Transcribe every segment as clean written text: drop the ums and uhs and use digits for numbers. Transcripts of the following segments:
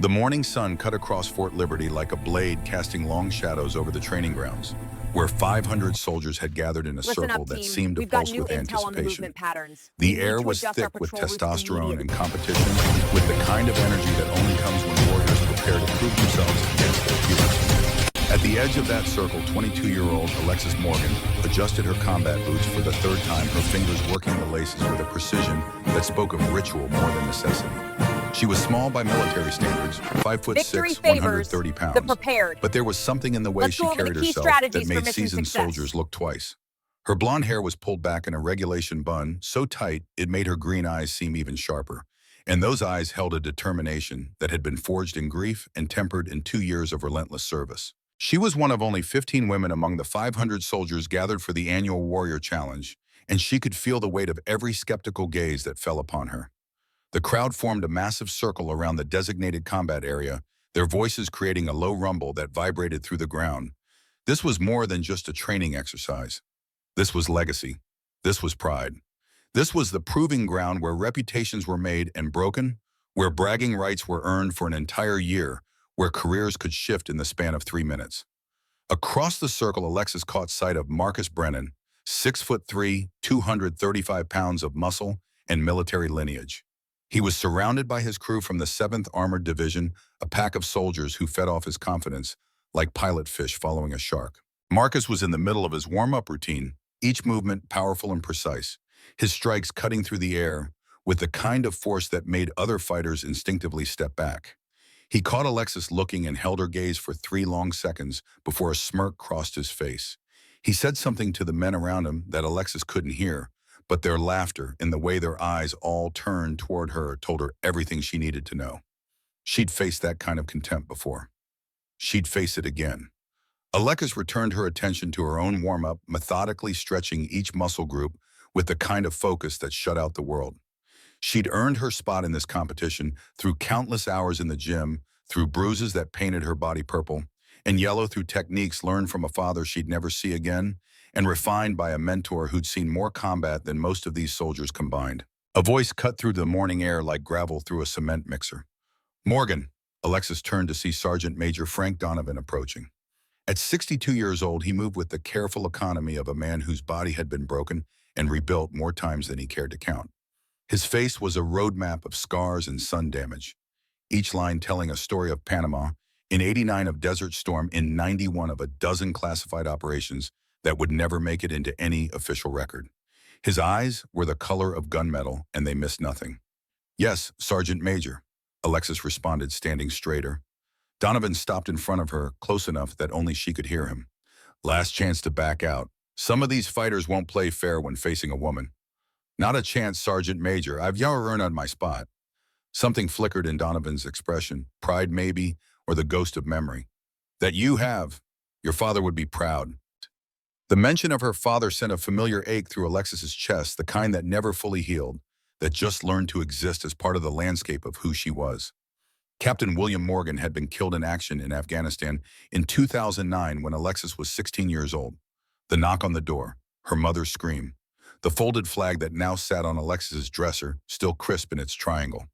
The morning sun cut across Fort Liberty like a blade, casting long shadows over the training grounds, where 500 soldiers had gathered in a Listen circle up, that team. seemed to We've got pulse new with intel on the anticipation. movement patterns. We The need air to was adjust our thick with patrol routes testosterone and immediately. competition, with the kind of energy that only comes when warriors prepare to prove themselves against their peers. At the edge of that circle, 22-year-old Alexis Morgan adjusted her combat boots for the third time, her fingers working the laces with a precision that spoke of ritual more than necessity. She was small by military standards, 5'6", Victory favors 130 pounds. the prepared. But there was something in the way Let's she go over the carried key herself that strategies for made mission seasoned success. soldiers look twice. Her blonde hair was pulled back in a regulation bun, so tight it made her green eyes seem even sharper. And those eyes held a determination that had been forged in grief and tempered in 2 years of relentless service. She was one of only 15 women among the 500 soldiers gathered for the annual Warrior Challenge, and she could feel the weight of every skeptical gaze that fell upon her. The crowd formed a massive circle around the designated combat area, their voices creating a low rumble that vibrated through the ground. This was more than just a training exercise. This was legacy. This was pride. This was the proving ground where reputations were made and broken, where bragging rights were earned for an entire year, where careers could shift in the span of 3 minutes. Across the circle, Alexis caught sight of Marcus Brennan, 6'3", 235 pounds of muscle and military lineage. He was surrounded by his crew from the 7th Armored Division, a pack of soldiers who fed off his confidence like pilot fish following a shark. Marcus was in the middle of his warm-up routine, each movement powerful and precise, his strikes cutting through the air with the kind of force that made other fighters instinctively step back. He caught Alexis looking and held her gaze for 3 long seconds before a smirk crossed his face. He said something to the men around him that Alexis couldn't hear, but their laughter and the way their eyes all turned toward her told her everything she needed to know. She'd faced that kind of contempt before. She'd face it again. Alexis returned her attention to her own warm-up, methodically stretching each muscle group with the kind of focus that shut out the world. She'd earned her spot in this competition through countless hours in the gym, through bruises that painted her body purple, and yellow through techniques learned from a father she'd never see again, and refined by a mentor who'd seen more combat than most of these soldiers combined. A voice cut through the morning air like gravel through a cement mixer. "Morgan." Alexis turned to see Sergeant Major Frank Donovan approaching. At 62 years old, he moved with the careful economy of a man whose body had been broken and rebuilt more times than he cared to count. His face was a roadmap of scars and sun damage, each line telling a story of Panama, in 89 of Desert Storm, in 91 of a dozen classified operations that would never make it into any official record. His eyes were the color of gunmetal, and they missed nothing. "Yes, Sergeant Major," Alexis responded, standing straighter. Donovan stopped in front of her, close enough that only she could hear him. "Last chance to back out. Some of these fighters won't play fair when facing a woman." "Not a chance, Sergeant Major. I've never earned my spot." Something flickered in Donovan's expression, pride maybe, or the ghost of memory. "That you have. Your father would be proud." The mention of her father sent a familiar ache through Alexis's chest, the kind that never fully healed, that just learned to exist as part of the landscape of who she was. Captain William Morgan had been killed in action in Afghanistan in 2009 when Alexis was 16 years old. The knock on the door, her mother's scream, the folded flag that now sat on Alexis's dresser, still crisp in its triangle.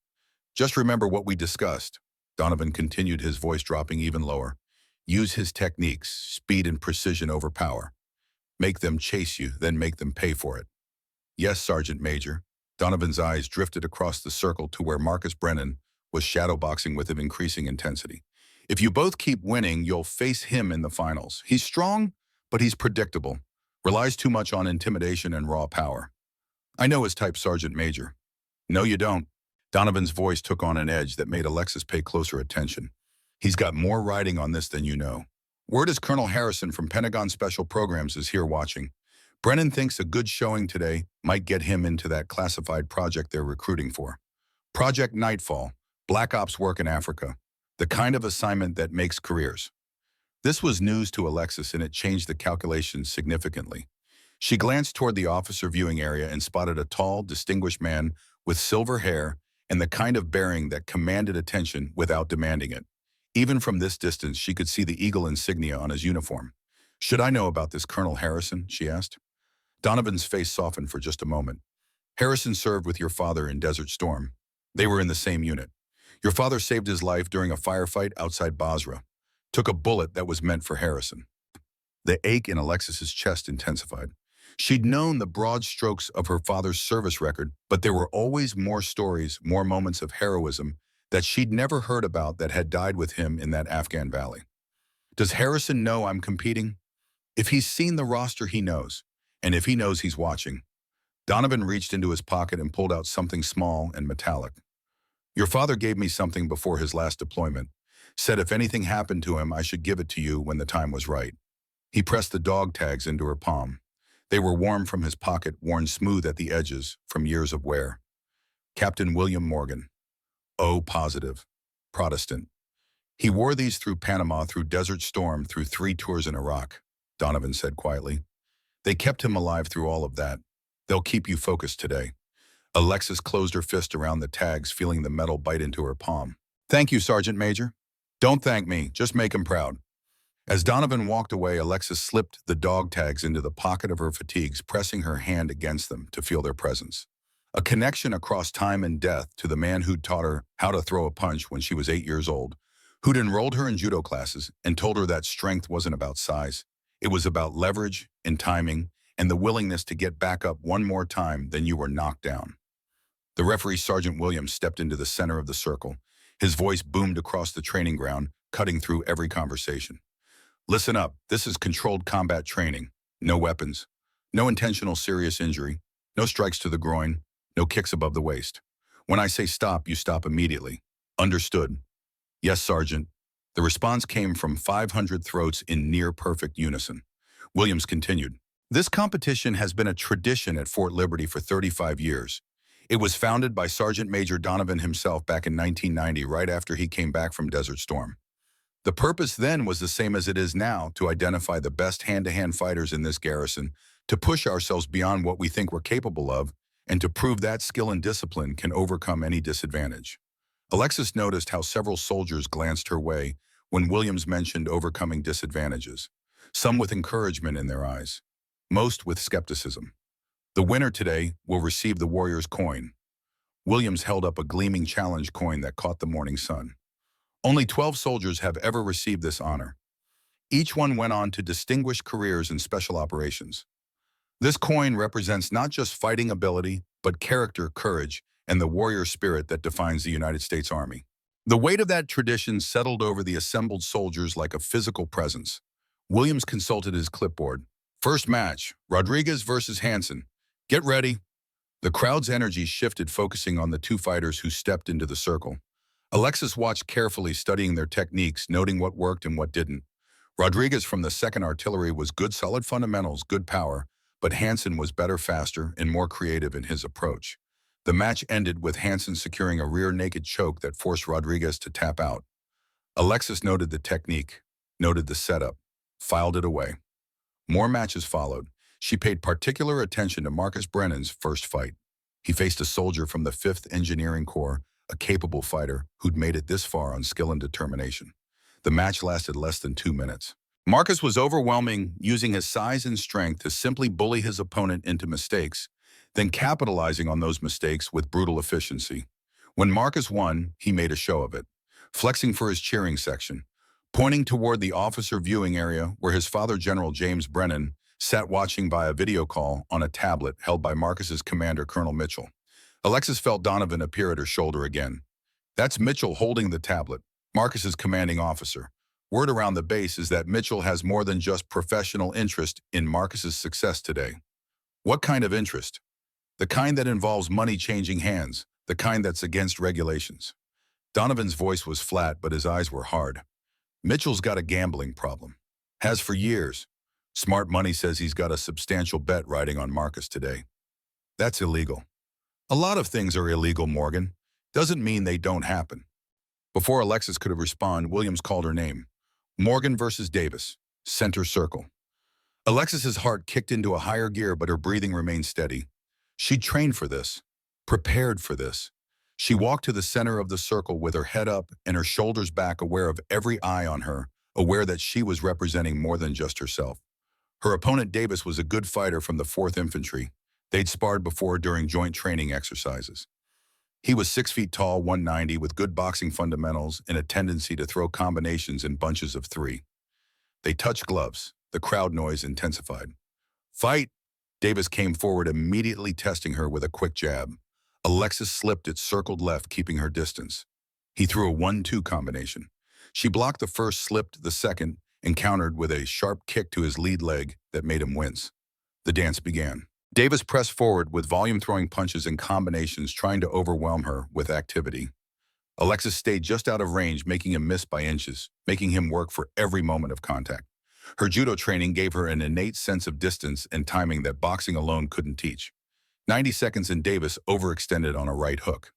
"Just remember what we discussed," Donovan continued, his voice dropping even lower. "Use his techniques, speed and precision over power. Make them chase you, then make them pay for it." "Yes, Sergeant Major." Donovan's eyes drifted across the circle to where Marcus Brennan was shadowboxing with increasing intensity. "If you both keep winning, you'll face him in the finals. He's strong, but he's predictable. Relies too much on intimidation and raw power." "I know his type, Sergeant Major." "No, you don't." Donovan's voice took on an edge that made Alexis pay closer attention. "He's got more riding on this than you know. Word is Colonel Harrison from Pentagon Special Programs is here watching. Brennan thinks a good showing today might get him into that classified project they're recruiting for. Project Nightfall, Black Ops work in Africa, the kind of assignment that makes careers." This was news to Alexis, and it changed the calculations significantly. She glanced toward the officer viewing area and spotted a tall, distinguished man with silver hair and the kind of bearing that commanded attention without demanding it. Even from this distance, she could see the eagle insignia on his uniform. "Should I know about this Colonel Harrison?" she asked. Donovan's face softened for just a moment. "Harrison served with your father in Desert Storm. They were in the same unit. Your father saved his life during a firefight outside Basra. Took a bullet that was meant for Harrison. The ache in Alexis's chest intensified. She'd known the broad strokes of her father's service record, but there were always more stories, more moments of heroism that she'd never heard about that had died with him in that Afghan valley. Does Harrison know I'm competing? If he's seen the roster, he knows. And if he knows, he's watching. Donovan reached into his pocket and pulled out something small and metallic. Your father gave me something before his last deployment. Said if anything happened to him, I should give it to you when the time was right. He pressed the dog tags into her palm. They were warm from his pocket, worn smooth at the edges from years of wear. Captain William Morgan. O positive. Protestant. He wore these through Panama, through Desert Storm, through 3 tours in Iraq, Donovan said quietly. They kept him alive through all of that. They'll keep you focused today. Alexis closed her fist around the tags, feeling the metal bite into her palm. Thank you, Sergeant Major. Don't thank me, just make him proud. As Donovan walked away, Alexis slipped the dog tags into the pocket of her fatigues, pressing her hand against them to feel their presence. A connection across time and death to the man who'd taught her how to throw a punch when she was 8 years old, who'd enrolled her in judo classes and told her that strength wasn't about size. It was about leverage and timing and the willingness to get back up one more time than you were knocked down. The referee, Sergeant Williams, stepped into the center of the circle. His voice boomed across the training ground, cutting through every conversation. Listen up, this is controlled combat training. No weapons, no intentional serious injury, no strikes to the groin, no kicks above the waist. When I say stop, you stop immediately. Understood? Yes, Sergeant. The response came from 500 throats in near-perfect unison. Williams continued. This competition has been a tradition at Fort Liberty for 35 years. It was founded by Sergeant Major Donovan himself back in 1990, right after he came back from Desert Storm. The purpose then was the same as it is now, to identify the best hand-to-hand fighters in this garrison, to push ourselves beyond what we think we're capable of, and to prove that skill and discipline can overcome any disadvantage. Alexis noticed how several soldiers glanced her way when Williams mentioned overcoming disadvantages, some with encouragement in their eyes, most with skepticism. The winner today will receive the Warrior's coin. Williams held up a gleaming challenge coin that caught the morning sun. Only 12 soldiers have ever received this honor. Each one went on to distinguished careers in special operations. This coin represents not just fighting ability, but character, courage, and the warrior spirit that defines the United States Army. The weight of that tradition settled over the assembled soldiers like a physical presence. Williams consulted his clipboard. First match, Rodriguez versus Hansen. Get ready. The crowd's energy shifted, focusing on the 2 fighters who stepped into the circle. Alexis watched carefully, studying their techniques, noting what worked and what didn't. Rodriguez from the 2nd Artillery was good, solid fundamentals, good power, but Hansen was better, faster, and more creative in his approach. The match ended with Hansen securing a rear naked choke that forced Rodriguez to tap out. Alexis noted the technique, noted the setup, filed it away. More matches followed. She paid particular attention to Marcus Brennan's first fight. He faced a soldier from the 5th Engineering Corps, a capable fighter who'd made it this far on skill and determination. The match lasted less than 2 minutes. Marcus was overwhelming, using his size and strength to simply bully his opponent into mistakes, then capitalizing on those mistakes with brutal efficiency. When Marcus won, he made a show of it, flexing for his cheering section, pointing toward the officer viewing area where his father, General James Brennan, sat watching by a video call on a tablet held by Marcus's commander, Colonel Mitchell. Alexis felt Donovan appear at her shoulder again. That's Mitchell holding the tablet, Marcus's commanding officer. Word around the base is that Mitchell has more than just professional interest in Marcus's success today. What kind of interest? The kind that involves money changing hands, the kind that's against regulations. Donovan's voice was flat, but his eyes were hard. Mitchell's got a gambling problem. Has for years. Smart money says he's got a substantial bet riding on Marcus today. That's illegal. A lot of things are illegal, Morgan. Doesn't mean they don't happen. Before Alexis could have responded, Williams called her name. Morgan versus Davis, center circle. Alexis's heart kicked into a higher gear, but her breathing remained steady. She'd trained for this, prepared for this. She walked to the center of the circle with her head up and her shoulders back, aware of every eye on her, aware that she was representing more than just herself. Her opponent, Davis, was a good fighter from the 4th Infantry. They'd sparred before during joint training exercises. He was 6 feet tall, 190, with good boxing fundamentals and a tendency to throw combinations in bunches of three. They touched gloves. The crowd noise intensified. Fight! Davis came forward, immediately testing her with a quick jab. Alexis slipped it, circled left, keeping her distance. He threw a 1-2 combination. She blocked the first, slipped the second, and countered with a sharp kick to his lead leg that made him wince. The dance began. Davis pressed forward with volume-throwing punches and combinations, trying to overwhelm her with activity. Alexis stayed just out of range, making him miss by inches, making him work for every moment of contact. Her judo training gave her an innate sense of distance and timing that boxing alone couldn't teach. 90 seconds and Davis overextended on a right hook.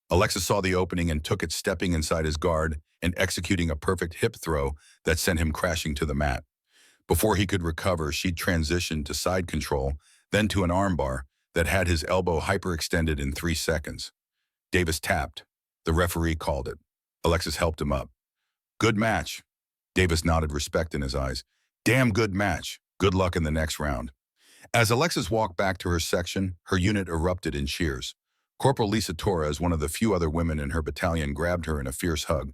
Alexis saw the opening and took it, stepping inside his guard and executing a perfect hip throw that sent him crashing to the mat. Before he could recover, she'd transitioned to side control, then to an armbar that had his elbow hyperextended in 3 seconds. Davis tapped. The referee called it. Alexis helped him up. Good match. Davis nodded, respect in his eyes. Damn good match. Good luck in the next round. As Alexis walked back to her section, her unit erupted in cheers. Corporal Lisa Torres, one of the few other women in her battalion, grabbed her in a fierce hug.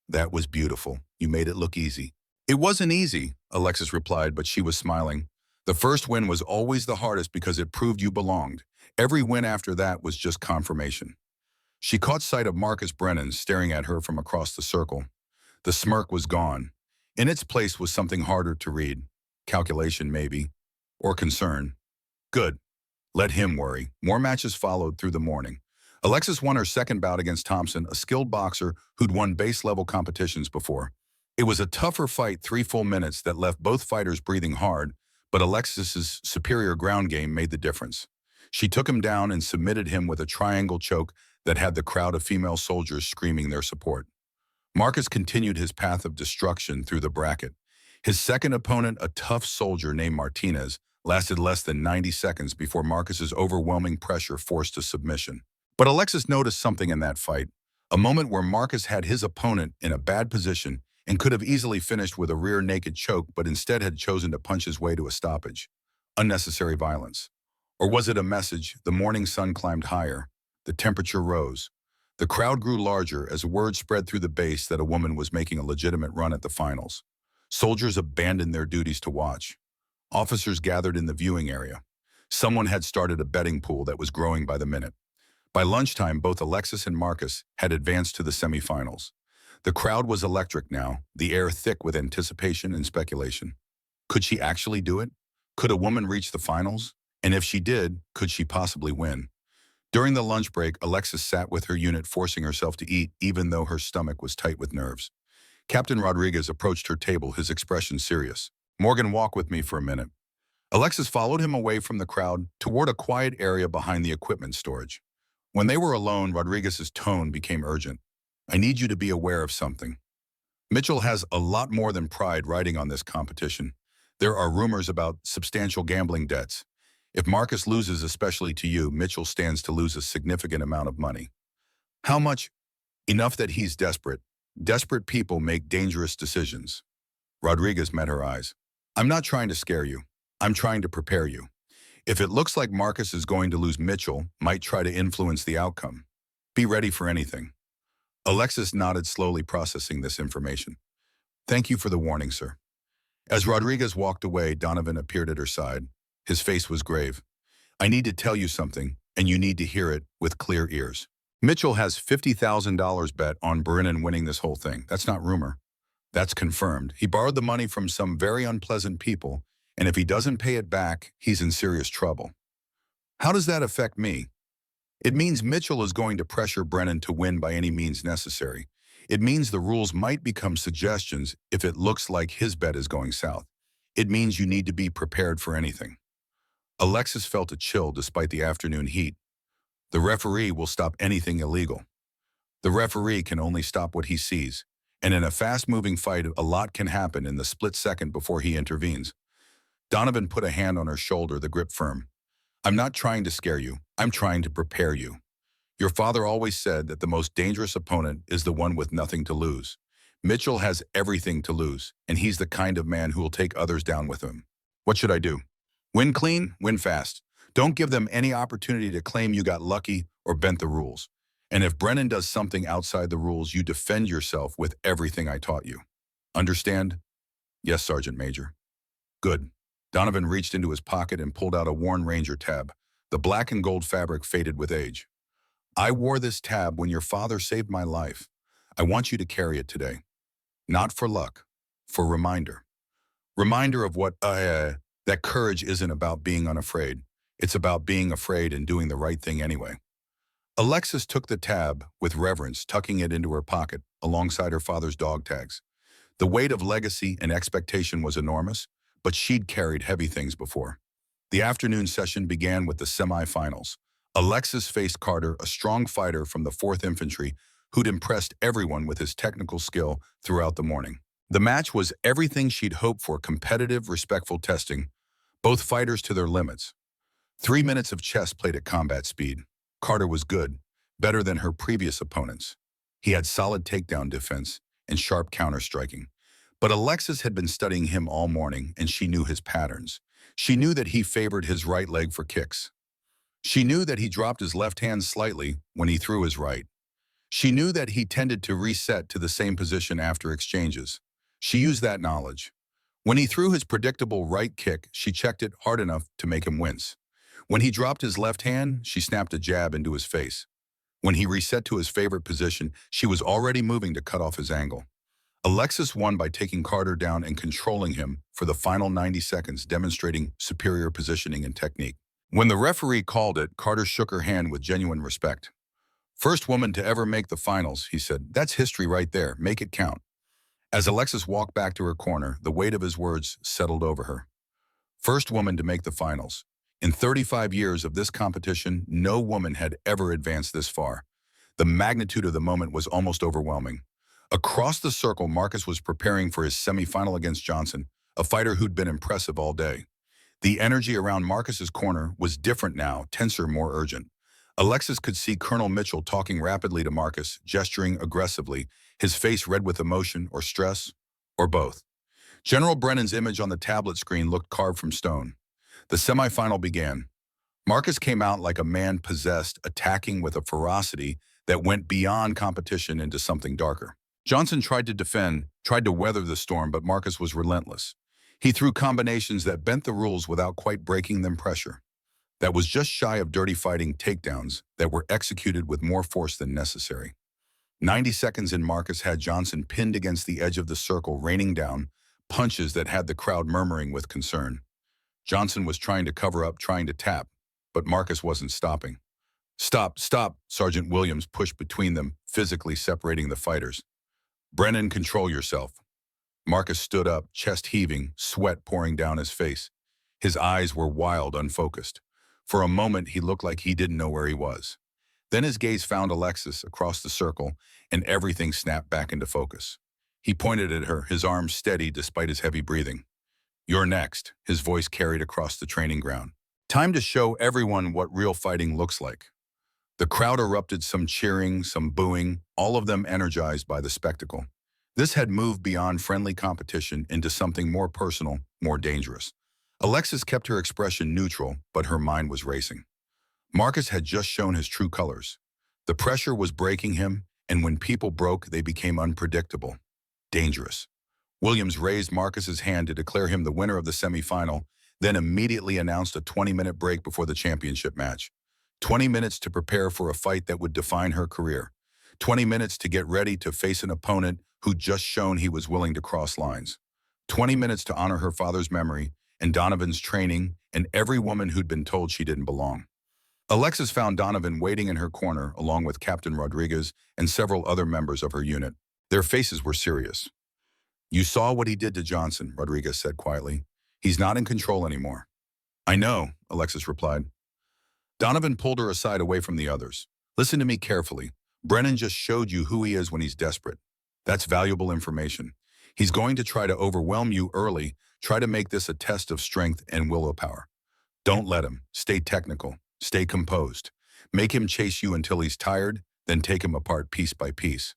That was beautiful. You made it look easy. It wasn't easy, Alexis replied, but she was smiling. The first win was always the hardest because it proved you belonged. Every win after that was just confirmation. She caught sight of Marcus Brennan staring at her from across the circle. The smirk was gone. In its place was something harder to read. Calculation, maybe. Or concern. Good. Let him worry. More matches followed through the morning. Alexis won her second bout against Thompson, a skilled boxer who'd won base-level competitions before. It was a tougher fight, 3 full minutes that left both fighters breathing hard, but Alexis's superior ground game made the difference. She took him down and submitted him with a triangle choke that had the crowd of female soldiers screaming their support. Marcus continued his path of destruction through the bracket. His second opponent, a tough soldier named Martinez, lasted less than 90 seconds before Marcus's overwhelming pressure forced a submission. But Alexis noticed something in that fight, a moment where Marcus had his opponent in a bad position and could have easily finished with a rear naked choke, but instead had chosen to punch his way to a stoppage. Unnecessary violence. Or was it a message? The morning sun climbed higher. The temperature rose. The crowd grew larger as word spread through the base that a woman was making a legitimate run at the finals. Soldiers abandoned their duties to watch. Officers gathered in the viewing area. Someone had started a betting pool that was growing by the minute. By lunchtime, both Alexis and Marcus had advanced to the semifinals. The crowd was electric now, the air thick with anticipation and speculation. Could she actually do it? Could a woman reach the finals? And if she did, could she possibly win? During the lunch break, Alexis sat with her unit, forcing herself to eat even though her stomach was tight with nerves. Captain Rodriguez approached her table, his expression serious. Morgan, walk with me for a minute. Alexis followed him away from the crowd toward a quiet area behind the equipment storage. When they were alone, Rodriguez's tone became urgent. I need you to be aware of something. Mitchell has a lot more than pride riding on this competition. There are rumors about substantial gambling debts. If Marcus loses, especially to you, Mitchell stands to lose a significant amount of money. How much? Enough that he's desperate. Desperate people make dangerous decisions. Rodriguez met her eyes. I'm not trying to scare you. I'm trying to prepare you. If it looks like Marcus is going to lose, Mitchell might try to influence the outcome. Be ready for anything. Alexis nodded, slowly processing this information. Thank you for the warning, sir. As Rodriguez walked away, Donovan appeared at her side. His face was grave. I need to tell you something, and you need to hear it with clear ears. Mitchell has $50,000 bet on Brennan winning this whole thing. That's not rumor. That's confirmed. He borrowed the money from some very unpleasant people, and if he doesn't pay it back, he's in serious trouble. How does that affect me? It means Mitchell is going to pressure Brennan to win by any means necessary. It means the rules might become suggestions if it looks like his bet is going south. It means you need to be prepared for anything. Alexis felt a chill despite the afternoon heat. The referee will stop anything illegal. The referee can only stop what he sees, and in a fast-moving fight, a lot can happen in the split second before he intervenes. Donovan put a hand on her shoulder, the grip firm. I'm not trying to scare you. I'm trying to prepare you. Your father always said that the most dangerous opponent is the one with nothing to lose. Mitchell has everything to lose, and he's the kind of man who will take others down with him. What should I do? Win clean, win fast. Don't give them any opportunity to claim you got lucky or bent the rules. And if Brennan does something outside the rules, you defend yourself with everything I taught you. Understand? Yes, Sergeant Major. Good. Donovan reached into his pocket and pulled out a worn Ranger tab. The black and gold fabric faded with age. I wore this tab when your father saved my life. I want you to carry it today. Not for luck, for reminder. Reminder of that courage isn't about being unafraid. It's about being afraid and doing the right thing anyway. Alexis took the tab with reverence, tucking it into her pocket alongside her father's dog tags. The weight of legacy and expectation was enormous, but she'd carried heavy things before. The afternoon session began with the semifinals. Alexis faced Carter, a strong fighter from the 4th Infantry who'd impressed everyone with his technical skill throughout the morning. The match was everything she'd hoped for: competitive, respectful testing, both fighters to their limits. 3 minutes of chess played at combat speed. Carter was good, better than her previous opponents. He had solid takedown defense and sharp counter-striking. But Alexis had been studying him all morning, and she knew his patterns. She knew that he favored his right leg for kicks. She knew that he dropped his left hand slightly when he threw his right. She knew that he tended to reset to the same position after exchanges. She used that knowledge. When he threw his predictable right kick, she checked it hard enough to make him wince. When he dropped his left hand, she snapped a jab into his face. When he reset to his favorite position, she was already moving to cut off his angle. Alexis won by taking Carter down and controlling him for the final 90 seconds, demonstrating superior positioning and technique. When the referee called it, Carter shook her hand with genuine respect. "First woman to ever make the finals," he said. "That's history right there. Make it count." As Alexis walked back to her corner, the weight of his words settled over her. First woman to make the finals. In 35 years of this competition, no woman had ever advanced this far. The magnitude of the moment was almost overwhelming. Across the circle, Marcus was preparing for his semifinal against Johnson, a fighter who'd been impressive all day. The energy around Marcus's corner was different now, tenser, more urgent. Alexis could see Colonel Mitchell talking rapidly to Marcus, gesturing aggressively, his face red with emotion or stress, or both. General Brennan's image on the tablet screen looked carved from stone. The semifinal began. Marcus came out like a man possessed, attacking with a ferocity that went beyond competition into something darker. Johnson tried to defend, tried to weather the storm, but Marcus was relentless. He threw combinations that bent the rules without quite breaking them pressure. That was just shy of dirty fighting takedowns that were executed with more force than necessary. 90 seconds in, Marcus had Johnson pinned against the edge of the circle, raining down punches that had the crowd murmuring with concern. Johnson was trying to cover up, trying to tap, but Marcus wasn't stopping. "Stop, stop," Sergeant Williams pushed between them, physically separating the fighters. "Brennan, control yourself." Marcus stood up, chest heaving, sweat pouring down his face. His eyes were wild, unfocused. For a moment, he looked like he didn't know where he was. Then his gaze found Alexis across the circle, and everything snapped back into focus. He pointed at her, his arms steady despite his heavy breathing. "You're next," his voice carried across the training ground. "Time to show everyone what real fighting looks like." The crowd erupted, some cheering, some booing, all of them energized by the spectacle. This had moved beyond friendly competition into something more personal, more dangerous. Alexis kept her expression neutral, but her mind was racing. Marcus had just shown his true colors. The pressure was breaking him, and when people broke, they became unpredictable, dangerous. Williams raised Marcus's hand to declare him the winner of the semifinal, then immediately announced a 20-minute break before the championship match. 20 minutes to prepare for a fight that would define her career. 20 minutes to get ready to face an opponent who'd just shown he was willing to cross lines. 20 minutes to honor her father's memory and Donovan's training and every woman who'd been told she didn't belong. Alexis found Donovan waiting in her corner along with Captain Rodriguez and several other members of her unit. Their faces were serious. "You saw what he did to Johnson," Rodriguez said quietly. "He's not in control anymore." "I know," Alexis replied. Donovan pulled her aside away from the others. "Listen to me carefully. Brennan just showed you who he is when he's desperate. That's valuable information. He's going to try to overwhelm you early, try to make this a test of strength and willpower. Don't let him. Stay technical. Stay composed. Make him chase you until he's tired, then take him apart piece by piece.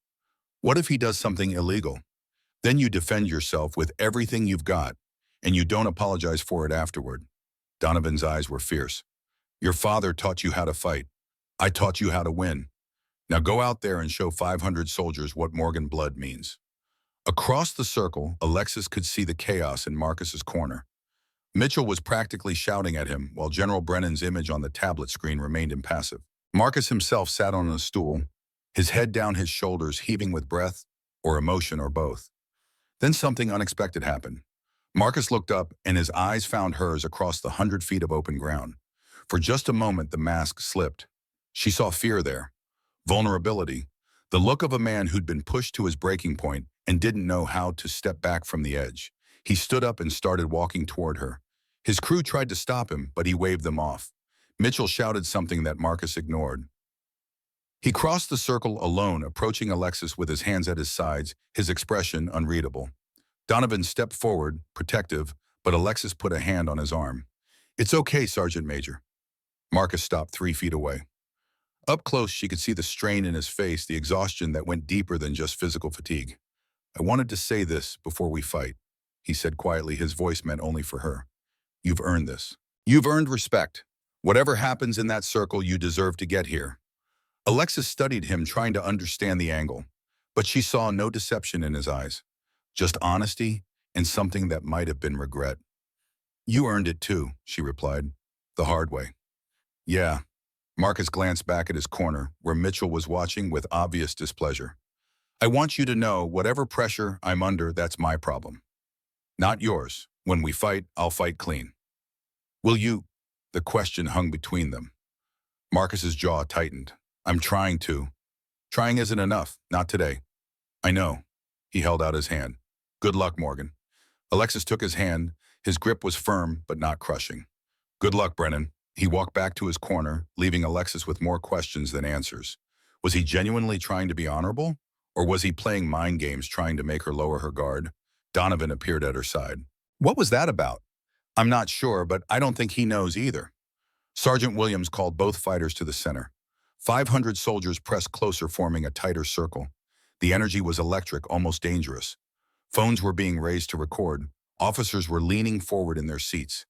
What if he does something illegal? Then you defend yourself with everything you've got, and you don't apologize for it afterward." Donovan's eyes were fierce. "Your father taught you how to fight. I taught you how to win. Now go out there and show 500 soldiers what Morgan blood means. Across the circle, Alexis could see the chaos in Marcus's corner. Mitchell was practically shouting at him while General Brennan's image on the tablet screen remained impassive. Marcus himself sat on a stool, his head down his shoulders heaving with breath, or emotion, or both. Then something unexpected happened. Marcus looked up and his eyes found hers across the 100 feet of open ground. For just a moment, the mask slipped. She saw fear there, vulnerability, the look of a man who'd been pushed to his breaking point and didn't know how to step back from the edge. He stood up and started walking toward her. His crew tried to stop him, but he waved them off. Mitchell shouted something that Marcus ignored. He crossed the circle alone, approaching Alexis with his hands at his sides, his expression unreadable. Donovan stepped forward, protective, but Alexis put a hand on his arm. "It's okay, Sergeant Major." Marcus stopped 3 feet away. Up close, she could see the strain in his face, the exhaustion that went deeper than just physical fatigue. "I wanted to say this before we fight," he said quietly, his voice meant only for her. "You've earned this. You've earned respect. Whatever happens in that circle, you deserve to get here." Alexis studied him, trying to understand the angle, but she saw no deception in his eyes, just honesty and something that might have been regret. "You earned it too," she replied, "the hard way." "Yeah." Marcus glanced back at his corner, where Mitchell was watching with obvious displeasure. "I want you to know, whatever pressure I'm under, that's my problem, not yours. When we fight, I'll fight clean." "Will you?" The question hung between them. Marcus's jaw tightened. "I'm trying to. Trying isn't enough, not today." "I know." He held out his hand. "Good luck, Morgan." Alexis took his hand. His grip was firm, but not crushing. "Good luck, Brennan." He walked back to his corner, leaving Alexis with more questions than answers. Was he genuinely trying to be honorable? Or was he playing mind games, trying to make her lower her guard? Donovan appeared at her side. "What was that about?" "I'm not sure, but I don't think he knows either." Sergeant Williams called both fighters to the center. 500 soldiers pressed closer, forming a tighter circle. The energy was electric, almost dangerous. Phones were being raised to record. Officers were leaning forward in their seats.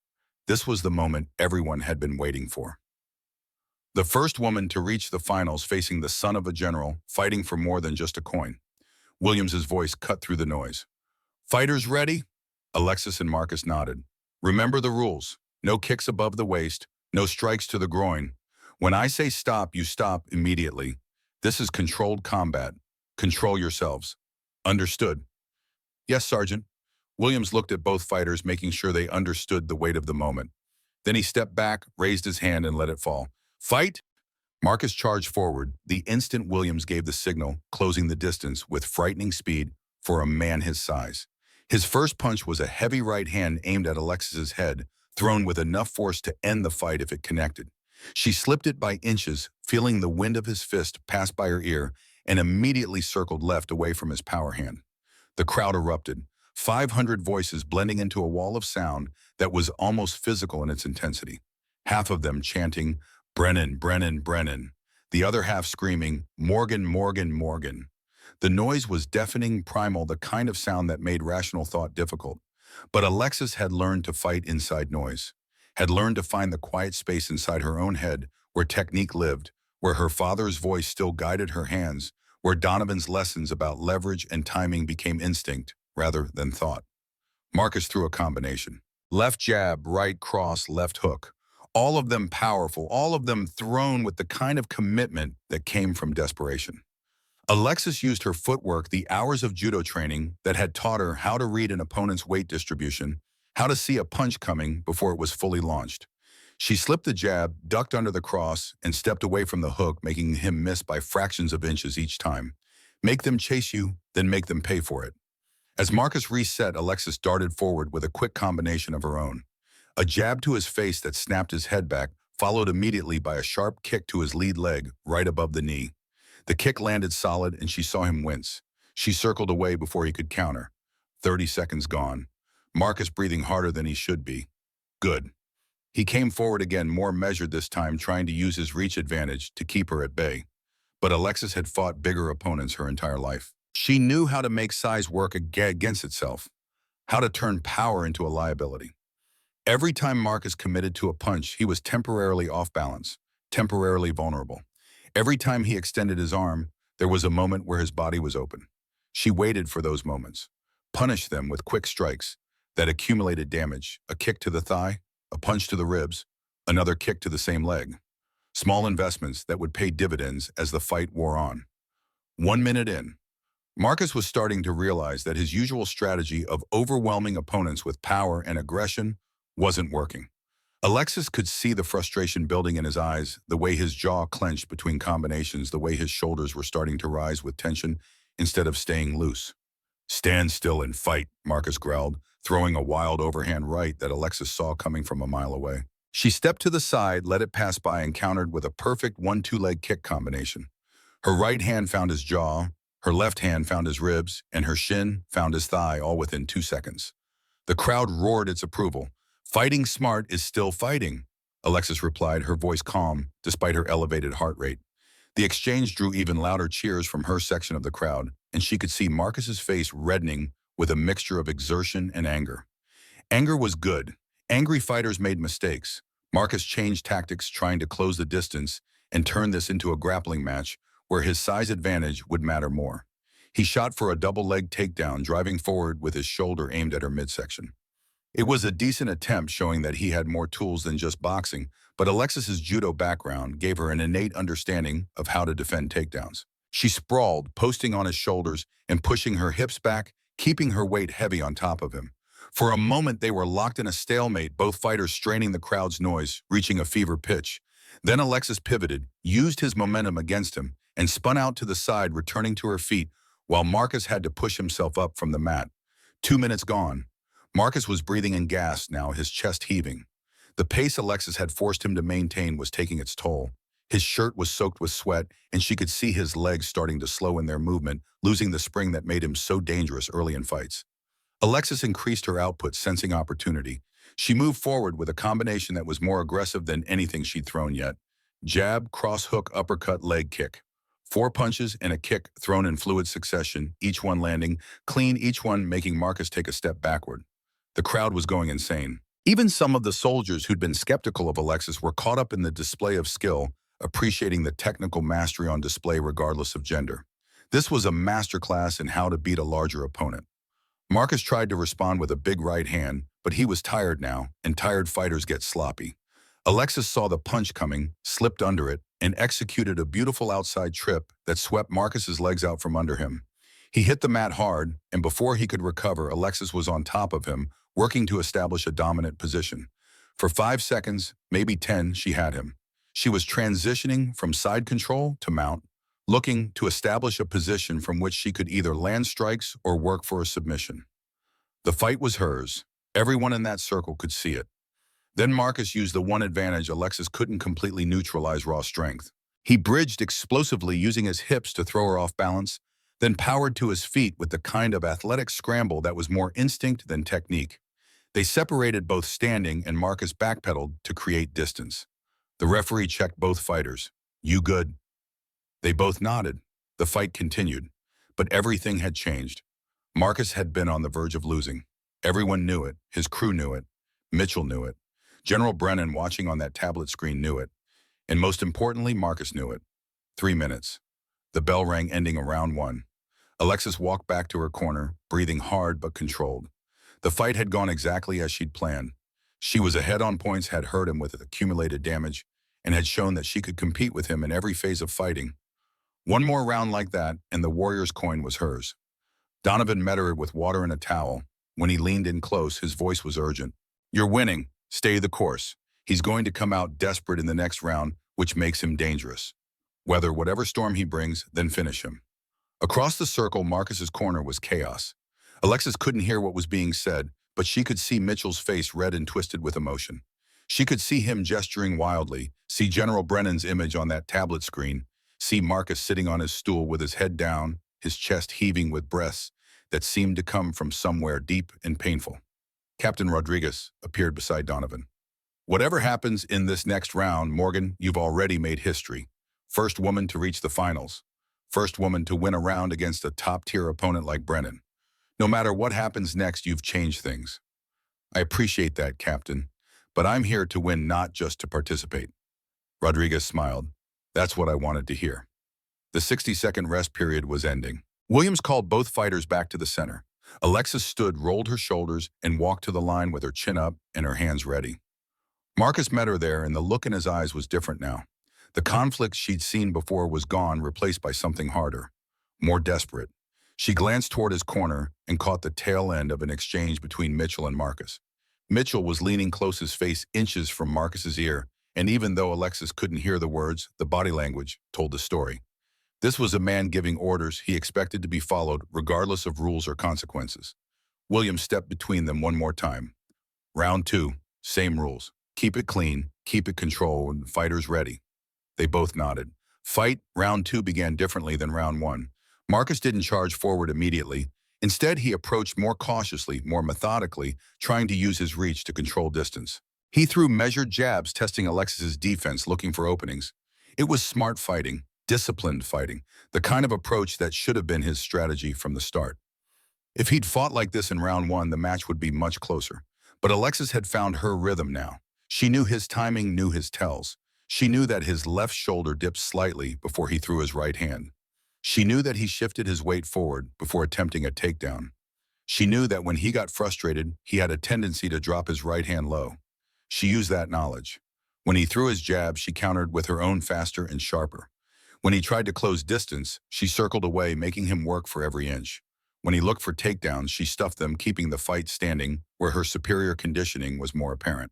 This was the moment everyone had been waiting for. The first woman to reach the finals, facing the son of a general, fighting for more than just a coin. Williams's voice cut through the noise. "Fighters ready?" Alexis and Marcus nodded. "Remember the rules. No kicks above the waist, no strikes to the groin. When I say stop, you stop immediately. This is controlled combat. Control yourselves. Understood?" "Yes, Sergeant." Williams looked at both fighters, making sure they understood the weight of the moment. Then he stepped back, raised his hand, and let it fall. "Fight!" Marcus charged forward. The instant Williams gave the signal, closing the distance with frightening speed for a man his size. His first punch was a heavy right hand aimed at Alexis's head, thrown with enough force to end the fight if it connected. She slipped it by inches, feeling the wind of his fist pass by her ear, and immediately circled left away from his power hand. The crowd erupted, 500 voices blending into a wall of sound that was almost physical in its intensity. Half of them chanting, "Brennan, Brennan, Brennan." The other half screaming, "Morgan, Morgan, Morgan." The noise was deafening, primal, the kind of sound that made rational thought difficult. But Alexis had learned to fight inside noise, had learned to find the quiet space inside her own head where technique lived, where her father's voice still guided her hands, where Donovan's lessons about leverage and timing became instinct rather than thought. Marcus threw a combination. Left jab, right cross, left hook. All of them powerful, all of them thrown with the kind of commitment that came from desperation. Alexis used her footwork, the hours of judo training that had taught her how to read an opponent's weight distribution, how to see a punch coming before it was fully launched. She slipped the jab, ducked under the cross, and stepped away from the hook, making him miss by fractions of inches each time. Make them chase you, then make them pay for it. As Marcus reset, Alexis darted forward with a quick combination of her own. A jab to his face that snapped his head back, followed immediately by a sharp kick to his lead leg, right above the knee. The kick landed solid, and she saw him wince. She circled away before he could counter. 30 seconds gone. Marcus breathing harder than he should be. Good. He came forward again, more measured this time, trying to use his reach advantage to keep her at bay. But Alexis had fought bigger opponents her entire life. She knew how to make size work against itself, how to turn power into a liability. Every time Marcus committed to a punch, he was temporarily off balance, temporarily vulnerable. Every time he extended his arm, there was a moment where his body was open. She waited for those moments, punished them with quick strikes that accumulated damage, a kick to the thigh, a punch to the ribs, another kick to the same leg. Small investments that would pay dividends as the fight wore on. 1 minute in, Marcus was starting to realize that his usual strategy of overwhelming opponents with power and aggression wasn't working. Alexis could see the frustration building in his eyes, the way his jaw clenched between combinations, the way his shoulders were starting to rise with tension instead of staying loose. "Stand still and fight," Marcus growled, throwing a wild overhand right that Alexis saw coming from a mile away. She stepped to the side, let it pass by, and countered with a perfect 1-2 leg kick combination. Her right hand found his jaw, her left hand found his ribs, and her shin found his thigh, all within 2 seconds. The crowd roared its approval. "Fighting smart is still fighting," Alexis replied, her voice calm despite her elevated heart rate. The exchange drew even louder cheers from her section of the crowd, and she could see Marcus's face reddening with a mixture of exertion and anger. Anger was good. Angry fighters made mistakes. Marcus changed tactics, trying to close the distance and turn this into a grappling match where his size advantage would matter more. He shot for a double-leg takedown, driving forward with his shoulder aimed at her midsection. It was a decent attempt, showing that he had more tools than just boxing, but Alexis's judo background gave her an innate understanding of how to defend takedowns. She sprawled, posting on his shoulders and pushing her hips back, keeping her weight heavy on top of him. For a moment, they were locked in a stalemate, both fighters straining, the crowd's noise reaching a fever pitch. Then Alexis pivoted, used his momentum against him, and spun out to the side, returning to her feet, while Marcus had to push himself up from the mat. 2 minutes gone. Marcus was breathing in gas now, his chest heaving. The pace Alexis had forced him to maintain was taking its toll. His shirt was soaked with sweat, and she could see his legs starting to slow in their movement, losing the spring that made him so dangerous early in fights. Alexis increased her output, sensing opportunity. She moved forward with a combination that was more aggressive than anything she'd thrown yet. Jab, cross hook, uppercut, leg kick. 4 punches and a kick thrown in fluid succession, each one landing clean, each one making Marcus take a step backward. The crowd was going insane. Even some of the soldiers who'd been skeptical of Alexis were caught up in the display of skill, appreciating the technical mastery on display regardless of gender. This was a masterclass in how to beat a larger opponent. Marcus tried to respond with a big right hand, but he was tired now, and tired fighters get sloppy. Alexis saw the punch coming, slipped under it, and executed a beautiful outside trip that swept Marcus's legs out from under him. He hit the mat hard, and before he could recover, Alexis was on top of him, working to establish a dominant position. For 5 seconds, maybe 10, she had him. She was transitioning from side control to mount, looking to establish a position from which she could either land strikes or work for a submission. The fight was hers. Everyone in that circle could see it. Then Marcus used the one advantage Alexis couldn't completely neutralize: raw strength. He bridged explosively, using his hips to throw her off balance, then powered to his feet with the kind of athletic scramble that was more instinct than technique. They separated both standing, and Marcus backpedaled to create distance. The referee checked both fighters. "You good?" They both nodded. The fight continued, but everything had changed. Marcus had been on the verge of losing. Everyone knew it. His crew knew it. Mitchell knew it. General Brennan, watching on that tablet screen, knew it. And most importantly, Marcus knew it. 3 minutes. The bell rang, ending round 1. Alexis walked back to her corner, breathing hard but controlled. The fight had gone exactly as she'd planned. She was ahead on points, had hurt him with accumulated damage, and had shown that she could compete with him in every phase of fighting. One more round like that, and the Warrior's coin was hers. Donovan met her with water and a towel. When he leaned in close, his voice was urgent. "You're winning. Stay the course. He's going to come out desperate in the next round, which makes him dangerous. Weather whatever storm he brings, then finish him." Across the circle, Marcus's corner was chaos. Alexis couldn't hear what was being said, but she could see Mitchell's face red and twisted with emotion. She could see him gesturing wildly, see General Brennan's image on that tablet screen, see Marcus sitting on his stool with his head down, his chest heaving with breaths that seemed to come from somewhere deep and painful. Captain Rodriguez appeared beside Donovan. "Whatever happens in this next round, Morgan, you've already made history. First woman to reach the finals. First woman to win a round against a top-tier opponent like Brennan. No matter what happens next, you've changed things." "I appreciate that, Captain, but I'm here to win, not just to participate." Rodriguez smiled. That's what I wanted to hear. The 60-second rest period was ending. Williams called both fighters back to the center. Alexis stood, rolled her shoulders, and walked to the line with her chin up and her hands ready. Marcus met her there, and the look in his eyes was different now. The conflict she'd seen before was gone, replaced by something harder, more desperate. She glanced toward his corner and caught the tail end of an exchange between Mitchell and Marcus. Mitchell was leaning close, his face inches from Marcus's ear, and even though Alexis couldn't hear the words, the body language told the story. This was a man giving orders he expected to be followed regardless of rules or consequences. Williams stepped between them one more time. Round 2, same rules. Keep it clean, keep it controlled, and fighters ready. They both nodded. Round 2 began differently than round 1. Marcus didn't charge forward immediately. Instead, he approached more cautiously, more methodically, trying to use his reach to control distance. He threw measured jabs, testing Alexis's defense, looking for openings. It was smart fighting, disciplined fighting, the kind of approach that should have been his strategy from the start. If he'd fought like this in round 1, the match would be much closer. But Alexis had found her rhythm now. She knew his timing, knew his tells. She knew that his left shoulder dipped slightly before he threw his right hand. She knew that he shifted his weight forward before attempting a takedown. She knew that when he got frustrated, he had a tendency to drop his right hand low. She used that knowledge. When he threw his jab, she countered with her own faster and sharper. When he tried to close distance, she circled away, making him work for every inch. When he looked for takedowns, she stuffed them, keeping the fight standing where her superior conditioning was more apparent.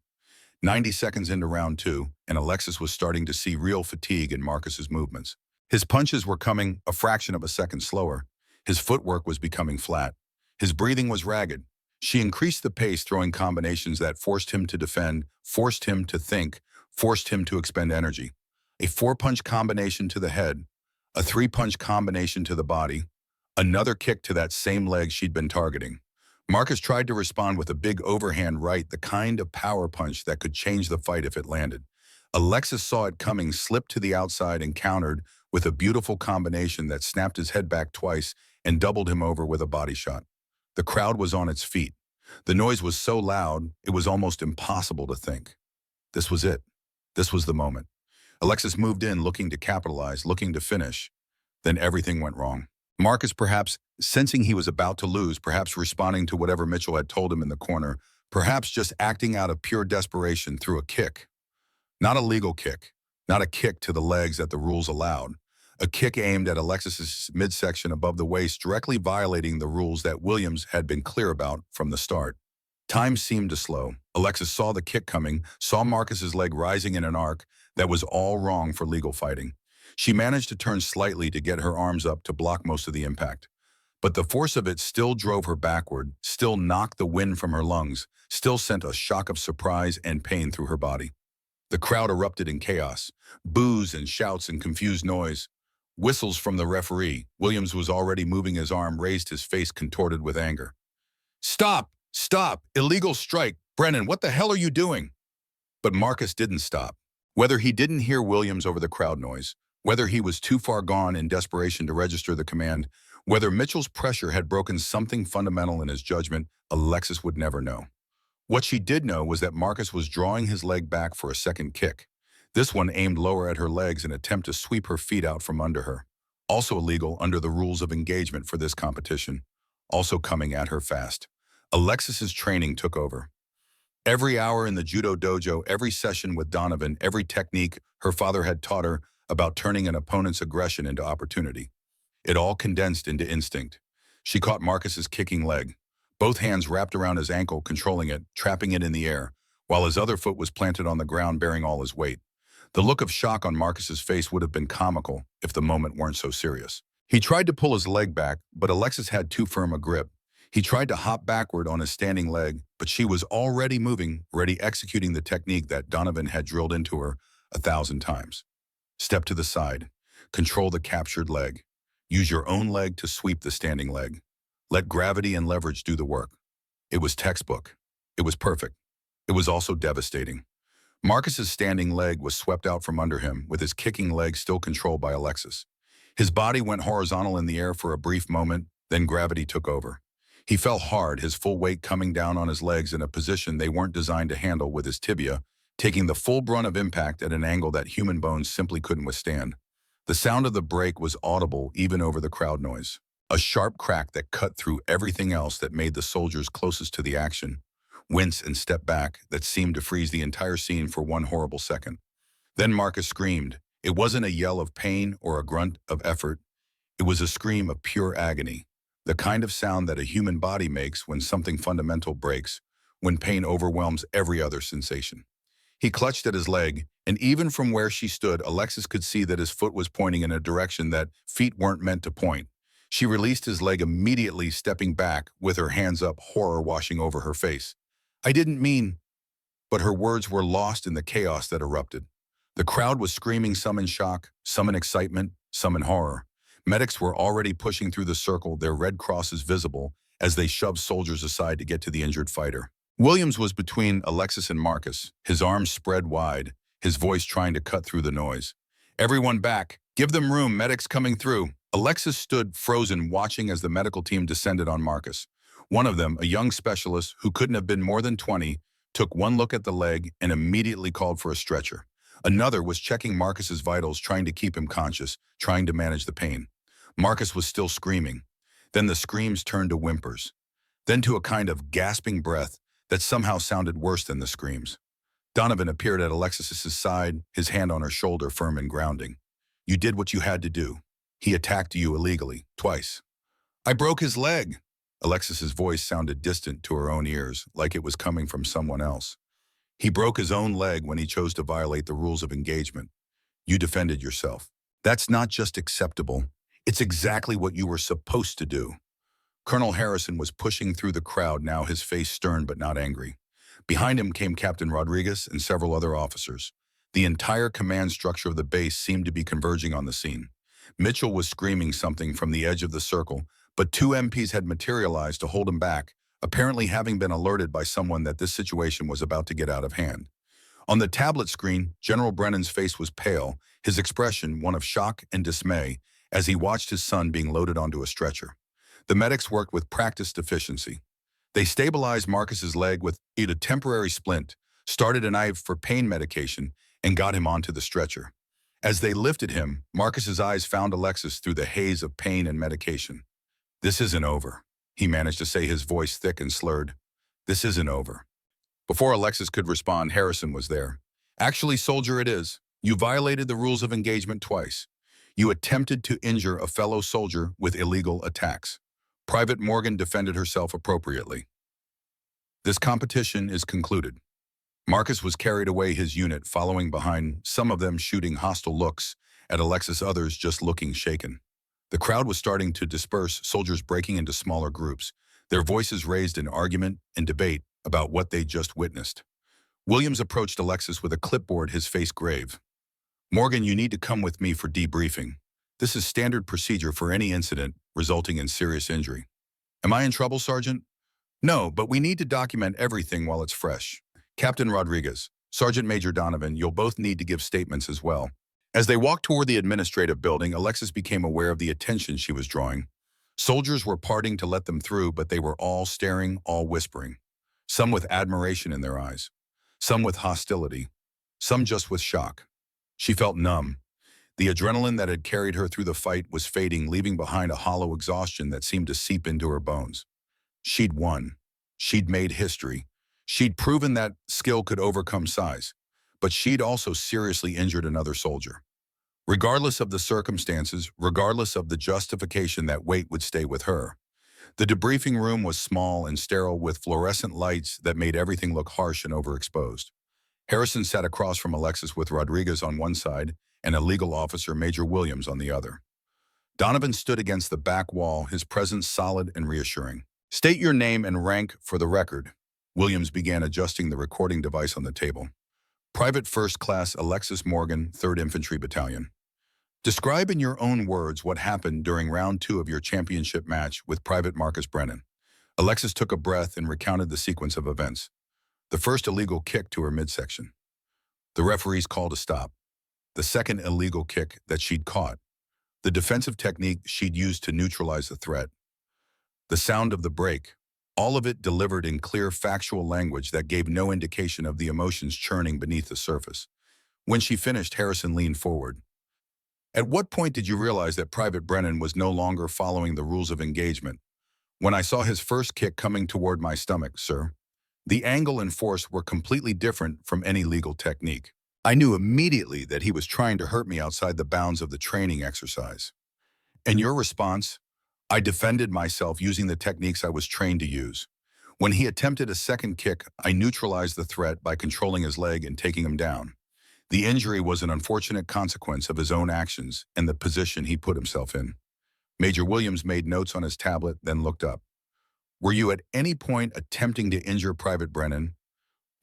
90 seconds into round 2, and Alexis was starting to see real fatigue in Marcus's movements. His punches were coming a fraction of a second slower. His footwork was becoming flat. His breathing was ragged. She increased the pace, throwing combinations that forced him to defend, forced him to think, forced him to expend energy. A 4-punch combination to the head, a 3-punch combination to the body, another kick to that same leg she'd been targeting. Marcus tried to respond with a big overhand right, the kind of power punch that could change the fight if it landed. Alexis saw it coming, slipped to the outside, and countered with a beautiful combination that snapped his head back twice and doubled him over with a body shot. The crowd was on its feet. The noise was so loud, it was almost impossible to think. This was it. This was the moment. Alexis moved in, looking to capitalize, looking to finish. Then everything went wrong. Marcus, perhaps sensing he was about to lose, perhaps responding to whatever Mitchell had told him in the corner, perhaps just acting out of pure desperation, threw a kick. Not a legal kick, not a kick to the legs that the rules allowed. A kick aimed at Alexis's midsection above the waist, directly violating the rules that Williams had been clear about from the start. Time seemed to slow. Alexis saw the kick coming, saw Marcus's leg rising in an arc that was all wrong for legal fighting. She managed to turn slightly to get her arms up to block most of the impact. But the force of it still drove her backward, still knocked the wind from her lungs, still sent a shock of surprise and pain through her body. The crowd erupted in chaos, boos and shouts and confused noise. Whistles from the referee. Williams was already moving, his arm raised, his face contorted with anger. "Stop! Stop! Illegal strike! Brennan, what the hell are you doing?" But Marcus didn't stop. Whether he didn't hear Williams over the crowd noise, whether he was too far gone in desperation to register the command, whether Mitchell's pressure had broken something fundamental in his judgment, Alexis would never know. What she did know was that Marcus was drawing his leg back for a second kick. This one aimed lower at her legs in an attempt to sweep her feet out from under her. Also illegal under the rules of engagement for this competition. Also coming at her fast. Alexis's training took over. Every hour in the judo dojo, every session with Donovan, every technique her father had taught her about turning an opponent's aggression into opportunity. It all condensed into instinct. She caught Marcus's kicking leg. Both hands wrapped around his ankle, controlling it, trapping it in the air, while his other foot was planted on the ground, bearing all his weight. The look of shock on Marcus's face would have been comical if the moment weren't so serious. He tried to pull his leg back, but Alexis had too firm a grip. He tried to hop backward on his standing leg, but she was already moving, ready, executing the technique that Donovan had drilled into her 1,000 times. Step to the side. Control the captured leg. Use your own leg to sweep the standing leg. Let gravity and leverage do the work. It was textbook. It was perfect. It was also devastating. Marcus's standing leg was swept out from under him, with his kicking leg still controlled by Alexis. His body went horizontal in the air for a brief moment, then gravity took over. He fell hard, his full weight coming down on his legs in a position they weren't designed to handle, with his tibia taking the full brunt of impact at an angle that human bones simply couldn't withstand. The sound of the break was audible even over the crowd noise, a sharp crack that cut through everything else that made the soldiers closest to the action wince and step back that seemed to freeze the entire scene for one horrible second. Then Marcus screamed. It wasn't a yell of pain or a grunt of effort. It was a scream of pure agony, the kind of sound that a human body makes when something fundamental breaks, when pain overwhelms every other sensation. He clutched at his leg, and even from where she stood, Alexis could see that his foot was pointing in a direction that feet weren't meant to point. She released his leg immediately, stepping back with her hands up, horror washing over her face. I didn't mean, but her words were lost in the chaos that erupted. The crowd was screaming, some in shock, some in excitement, some in horror. Medics were already pushing through the circle, their red crosses visible as they shoved soldiers aside to get to the injured fighter. Williams was between Alexis and Marcus, his arms spread wide, his voice trying to cut through the noise. Everyone back. Give them room, medics coming through. Alexis stood frozen, watching as the medical team descended on Marcus. One of them, a young specialist who couldn't have been more than 20, took one look at the leg and immediately called for a stretcher. Another was checking Marcus's vitals, trying to keep him conscious, trying to manage the pain. Marcus was still screaming. Then the screams turned to whimpers, then to a kind of gasping breath that somehow sounded worse than the screams. Donovan appeared at Alexis's side, his hand on her shoulder, firm and grounding. You did what you had to do. He attacked you illegally, twice. I broke his leg. Alexis's voice sounded distant to her own ears, like it was coming from someone else. He broke his own leg when he chose to violate the rules of engagement. You defended yourself. That's not just acceptable. It's exactly what you were supposed to do. Colonel Harrison was pushing through the crowd now, his face stern but not angry. Behind him came Captain Rodriguez and several other officers. The entire command structure of the base seemed to be converging on the scene. Mitchell was screaming something from the edge of the circle, but two MPs had materialized to hold him back, apparently having been alerted by someone that this situation was about to get out of hand. On the tablet screen, General Brennan's face was pale, his expression one of shock and dismay as he watched his son being loaded onto a stretcher. The medics worked with practiced efficiency. They stabilized Marcus's leg with a temporary splint, started an IV for pain medication, and got him onto the stretcher. As they lifted him, Marcus's eyes found Alexis through the haze of pain and medication. This isn't over, he managed to say, his voice thick and slurred. This isn't over. Before Alexis could respond, Harrison was there. Actually, soldier, it is. You violated the rules of engagement twice. You attempted to injure a fellow soldier with illegal attacks. Private Morgan defended herself appropriately. This competition is concluded. Marcus was carried away, his unit following behind, some of them shooting hostile looks at Alexis, others just looking shaken. The crowd was starting to disperse, soldiers breaking into smaller groups, their voices raised in argument and debate about what they just witnessed. Williams approached Alexis with a clipboard, his face grave. Morgan, you need to come with me for debriefing. This is standard procedure for any incident resulting in serious injury. Am I in trouble, Sergeant? No, but we need to document everything while it's fresh. Captain Rodriguez, Sergeant Major Donovan, you'll both need to give statements as well. As they walked toward the administrative building, Alexis became aware of the attention she was drawing. Soldiers were parting to let them through, but they were all staring, all whispering. Some with admiration in their eyes, some with hostility, some just with shock. She felt numb. The adrenaline that had carried her through the fight was fading, leaving behind a hollow exhaustion that seemed to seep into her bones. She'd won. She'd made history. She'd proven that skill could overcome size, but she'd also seriously injured another soldier. Regardless of the circumstances, regardless of the justification, that weight would stay with her. The debriefing room was small and sterile, with fluorescent lights that made everything look harsh and overexposed. Harrison sat across from Alexis with Rodriguez on one side and a legal officer, Major Williams, on the other. Donovan stood against the back wall, his presence solid and reassuring. State your name and rank for the record. Williams began adjusting the recording device on the table. Private First Class Alexis Morgan, 3rd Infantry Battalion. Describe in your own words what happened during round 2 of your championship match with Private Marcus Brennan. Alexis took a breath and recounted the sequence of events. The first illegal kick to her midsection. The referees called a stop. The second illegal kick that she'd caught. The defensive technique she'd used to neutralize the threat. The sound of the break. all of it delivered in clear, factual language that gave no indication of the emotions churning beneath the surface. When she finished, Harrison leaned forward. At what point did you realize that Private Brennan was no longer following the rules of engagement? When I saw his first kick coming toward my stomach, sir. The angle and force were completely different from any legal technique. I knew immediately that he was trying to hurt me outside the bounds of the training exercise. And your response? I defended myself using the techniques I was trained to use. When he attempted a second kick, I neutralized the threat by controlling his leg and taking him down. The injury was an unfortunate consequence of his own actions and the position he put himself in. Major Williams made notes on his tablet, then looked up. Were you at any point attempting to injure Private Brennan?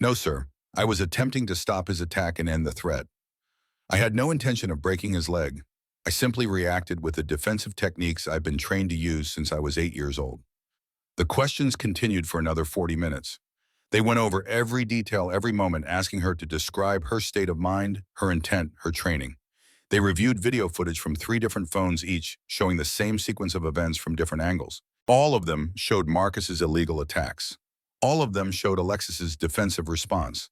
No, sir. I was attempting to stop his attack and end the threat. I had no intention of breaking his leg. I simply reacted with the defensive techniques I've been trained to use since I was 8 years old. The questions continued for another 40 minutes. They went over every detail, every moment, asking her to describe her state of mind, her intent, her training. They reviewed video footage from 3 different phones each, showing the same sequence of events from different angles. All of them showed Marcus's illegal attacks. All of them showed Alexis's defensive response.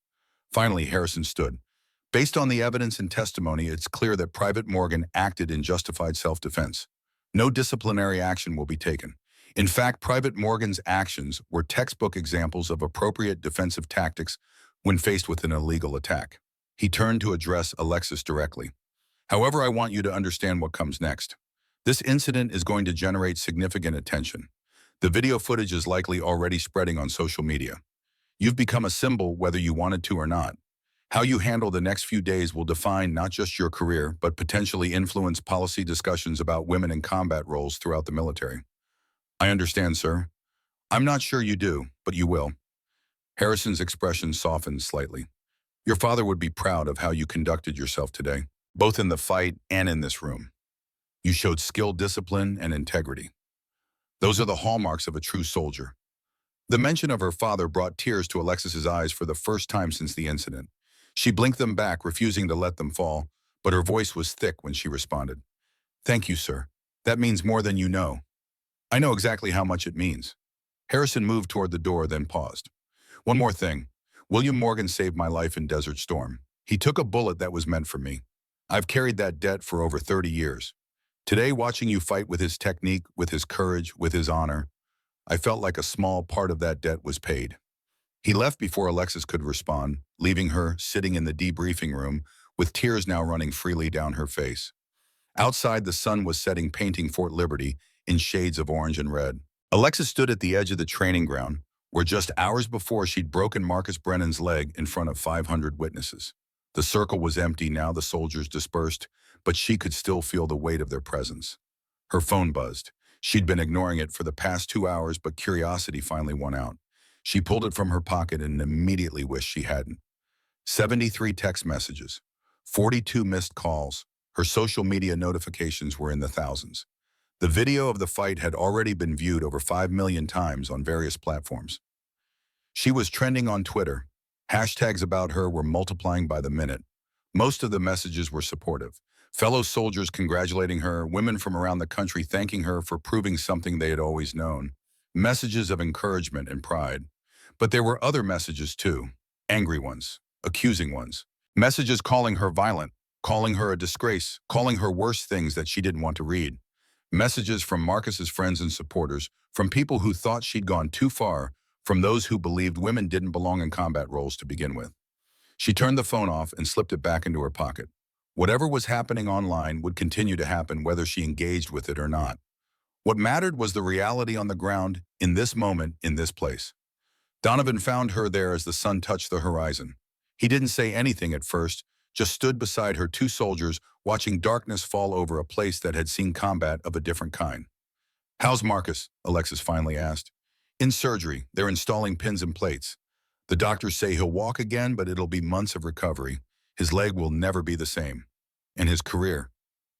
Finally, Harrison stood. Based on the evidence and testimony, it's clear that Private Morgan acted in justified self-defense. No disciplinary action will be taken. In fact, Private Morgan's actions were textbook examples of appropriate defensive tactics when faced with an illegal attack. He turned to address Alexis directly. However, I want you to understand what comes next. This incident is going to generate significant attention. The video footage is likely already spreading on social media. You've become a symbol whether you wanted to or not. How you handle the next few days will define not just your career, but potentially influence policy discussions about women in combat roles throughout the military. I understand, sir. I'm not sure you do, but you will. Harrison's expression softened slightly. Your father would be proud of how you conducted yourself today, both in the fight and in this room. You showed skill, discipline, and integrity. Those are the hallmarks of a true soldier. The mention of her father brought tears to Alexis's eyes for the first time since the incident. She blinked them back, refusing to let them fall, but her voice was thick when she responded. Thank you, sir. That means more than you know. I know exactly how much it means. Harrison moved toward the door, then paused. One more thing. William Morgan saved my life in Desert Storm. He took a bullet that was meant for me. I've carried that debt for over 30 years. Today, watching you fight with his technique, with his courage, with his honor, I felt like a small part of that debt was paid. He left before Alexis could respond, leaving her sitting in the debriefing room with tears now running freely down her face. Outside, the sun was setting, painting Fort Liberty in shades of orange and red. Alexis stood at the edge of the training ground, where just hours before she'd broken Marcus Brennan's leg in front of 500 witnesses. The circle was empty now, the soldiers dispersed, but she could still feel the weight of their presence. Her phone buzzed. She'd been ignoring it for the past 2 hours, but curiosity finally won out. She pulled it from her pocket and immediately wished she hadn't. 73 text messages, 42 missed calls. Her social media notifications were in the thousands. The video of the fight had already been viewed over 5 million times on various platforms. She was trending on Twitter. Hashtags about her were multiplying by the minute. Most of the messages were supportive. Fellow soldiers congratulating her, women from around the country thanking her for proving something they had always known. Messages of encouragement and pride. But there were other messages too. Angry ones, accusing ones. Messages calling her violent, calling her a disgrace, calling her worse things that she didn't want to read. Messages from Marcus's friends and supporters, from people who thought she'd gone too far, from those who believed women didn't belong in combat roles to begin with. She turned the phone off and slipped it back into her pocket. Whatever was happening online would continue to happen whether she engaged with it or not. What mattered was the reality on the ground, in this moment, in this place. Donovan found her there as the sun touched the horizon. He didn't say anything at first, just stood beside her 2 soldiers, watching darkness fall over a place that had seen combat of a different kind. How's Marcus? Alexis finally asked. In surgery, they're installing pins and plates. The doctors say he'll walk again, but it'll be months of recovery. His leg will never be the same. And his career,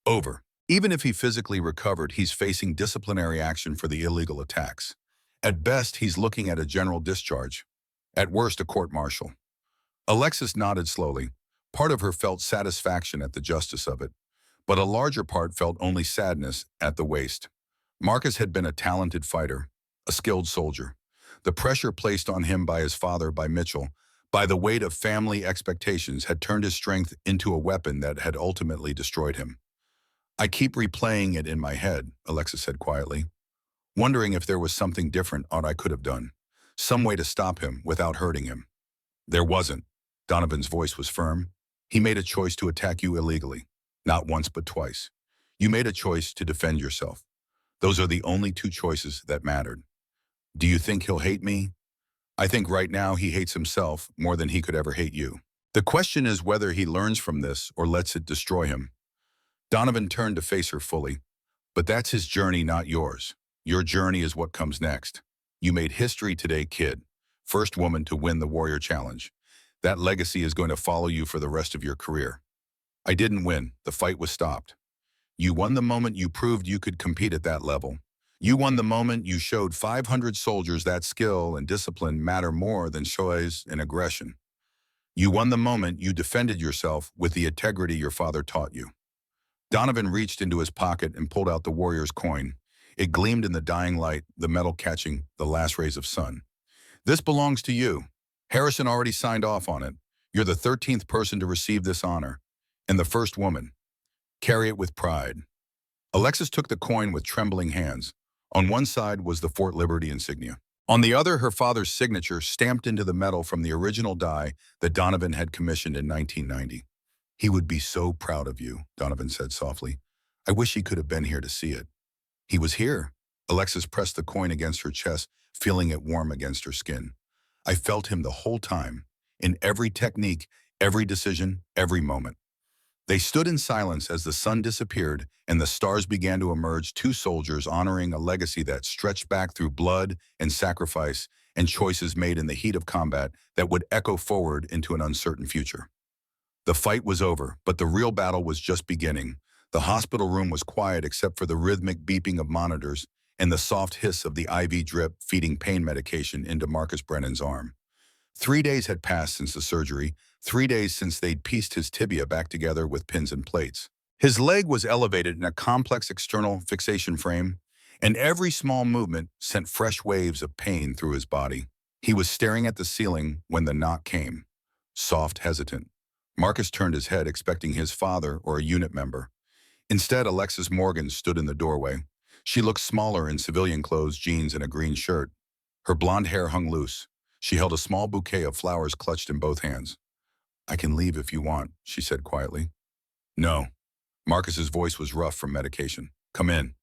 over. Even if he physically recovered, he's facing disciplinary action for the illegal attacks. At best, he's looking at a general discharge. At worst, a court-martial. Alexis nodded slowly. Part of her felt satisfaction at the justice of it, but a larger part felt only sadness at the waste. Marcus had been a talented fighter, a skilled soldier. The pressure placed on him by his father, by Mitchell, by the weight of family expectations had turned his strength into a weapon that had ultimately destroyed him. I keep replaying it in my head, Alexis said quietly, wondering if there was something different I could have done, some way to stop him without hurting him. There wasn't. Donovan's voice was firm. He made a choice to attack you illegally, not once but twice. You made a choice to defend yourself. Those are the only two choices that mattered. Do you think he'll hate me? I think right now he hates himself more than he could ever hate you. The question is whether he learns from this or lets it destroy him. Donovan turned to face her fully. But that's his journey, not yours. Your journey is what comes next. You made history today, kid. First woman to win the Warrior Challenge. That legacy is going to follow you for the rest of your career. I didn't win. The fight was stopped. You won the moment you proved you could compete at that level. You won the moment you showed 500 soldiers that skill and discipline matter more than choice and aggression. You won the moment you defended yourself with the integrity your father taught you. Donovan reached into his pocket and pulled out the Warrior's coin. It gleamed in the dying light, the metal catching the last rays of sun. This belongs to you. Harrison already signed off on it. You're the 13th person to receive this honor, and the first woman. Carry it with pride. Alexis took the coin with trembling hands. On one side was the Fort Liberty insignia. On the other, her father's signature stamped into the metal from the original die that Donovan had commissioned in 1990. He would be so proud of you, Donovan said softly. I wish he could have been here to see it. He was here. Alexis pressed the coin against her chest, feeling it warm against her skin. I felt him the whole time, in every technique, every decision, every moment. They stood in silence as the sun disappeared and the stars began to emerge, two soldiers honoring a legacy that stretched back through blood and sacrifice and choices made in the heat of combat that would echo forward into an uncertain future. The fight was over, but the real battle was just beginning. The hospital room was quiet except for the rhythmic beeping of monitors and the soft hiss of the IV drip feeding pain medication into Marcus Brennan's arm. 3 days had passed since the surgery, 3 days since they'd pieced his tibia back together with pins and plates. His leg was elevated in a complex external fixation frame, and every small movement sent fresh waves of pain through his body. He was staring at the ceiling when the knock came. Soft, hesitant. Marcus turned his head, expecting his father or a unit member. Instead, Alexis Morgan stood in the doorway. She looked smaller in civilian clothes, jeans, and a green shirt. Her blonde hair hung loose. She held a small bouquet of flowers clutched in both hands. I can leave if you want, she said quietly. No. Marcus's voice was rough from medication. Come in.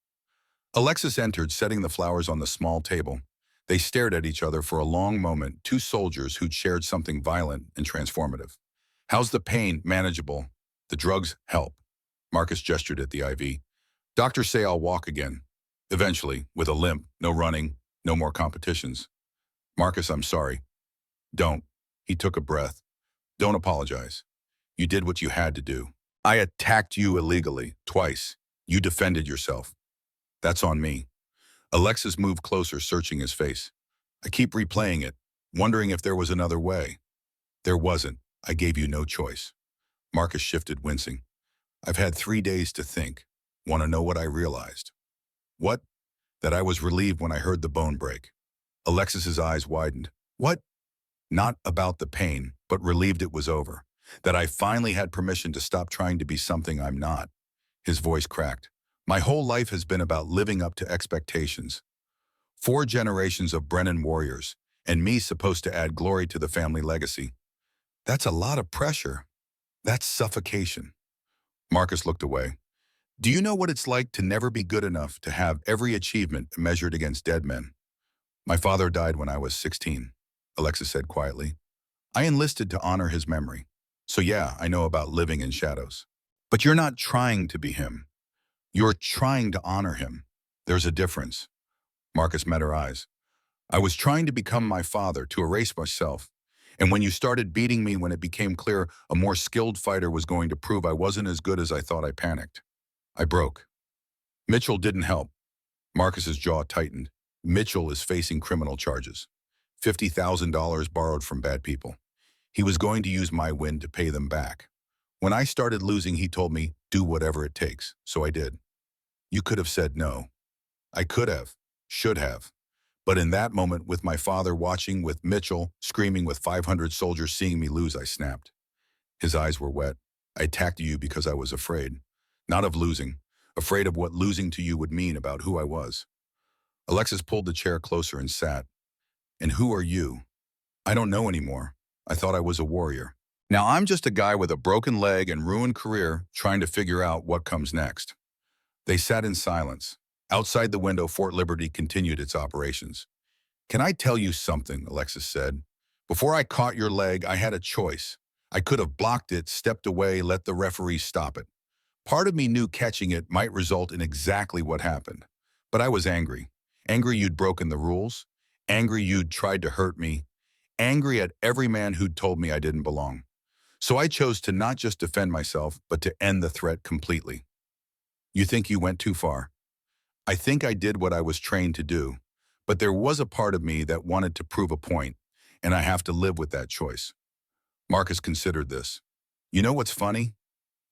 Alexis entered, setting the flowers on the small table. They stared at each other for a long moment, two soldiers who'd shared something violent and transformative. How's the pain? Manageable. The drugs help. Marcus gestured at the IV. Doctors say I'll walk again. Eventually, with a limp, no running, no more competitions. Marcus, I'm sorry. Don't. He took a breath. Don't apologize. You did what you had to do. I attacked you illegally, twice. You defended yourself. That's on me. Alexis moved closer, searching his face. I keep replaying it, wondering if there was another way. There wasn't. I gave you no choice. Marcus shifted, wincing. I've had 3 days to think. Want to know what I realized? What? That I was relieved when I heard the bone break. Alexis's eyes widened. What? Not about the pain, but relieved it was over. That I finally had permission to stop trying to be something I'm not. His voice cracked. My whole life has been about living up to expectations. 4 generations of Brennan warriors, and me supposed to add glory to the family legacy. That's a lot of pressure. That's suffocation. Marcus looked away. Do you know what it's like to never be good enough to have every achievement measured against dead men? My father died when I was 16, Alexis said quietly. I enlisted to honor his memory. So yeah, I know about living in shadows. But you're not trying to be him. You're trying to honor him. There's a difference. Marcus met her eyes. I was trying to become my father, to erase myself. And when you started beating me, when it became clear a more skilled fighter was going to prove I wasn't as good as I thought, I panicked. I broke. Mitchell didn't help. Marcus's jaw tightened. Mitchell is facing criminal charges. $50,000 borrowed from bad people. He was going to use my win to pay them back. When I started losing, he told me, do whatever it takes. So I did. You could have said no. I could have, should have. But in that moment, with my father watching, with Mitchell screaming, with 500 soldiers seeing me lose, I snapped. His eyes were wet. I attacked you because I was afraid. Not of losing. Afraid of what losing to you would mean about who I was. Alexis pulled the chair closer and sat. And who are you? I don't know anymore. I thought I was a warrior. Now I'm just a guy with a broken leg and ruined career trying to figure out what comes next. They sat in silence. Outside the window, Fort Liberty continued its operations. Can I tell you something? Alexis said. Before I caught your leg, I had a choice. I could have blocked it, stepped away, let the referee stop it. Part of me knew catching it might result in exactly what happened. But I was angry. Angry you'd broken the rules. Angry you'd tried to hurt me. Angry at every man who'd told me I didn't belong. So I chose to not just defend myself, but to end the threat completely. You think you went too far? I think I did what I was trained to do, but there was a part of me that wanted to prove a point, and I have to live with that choice. Marcus considered this. You know what's funny?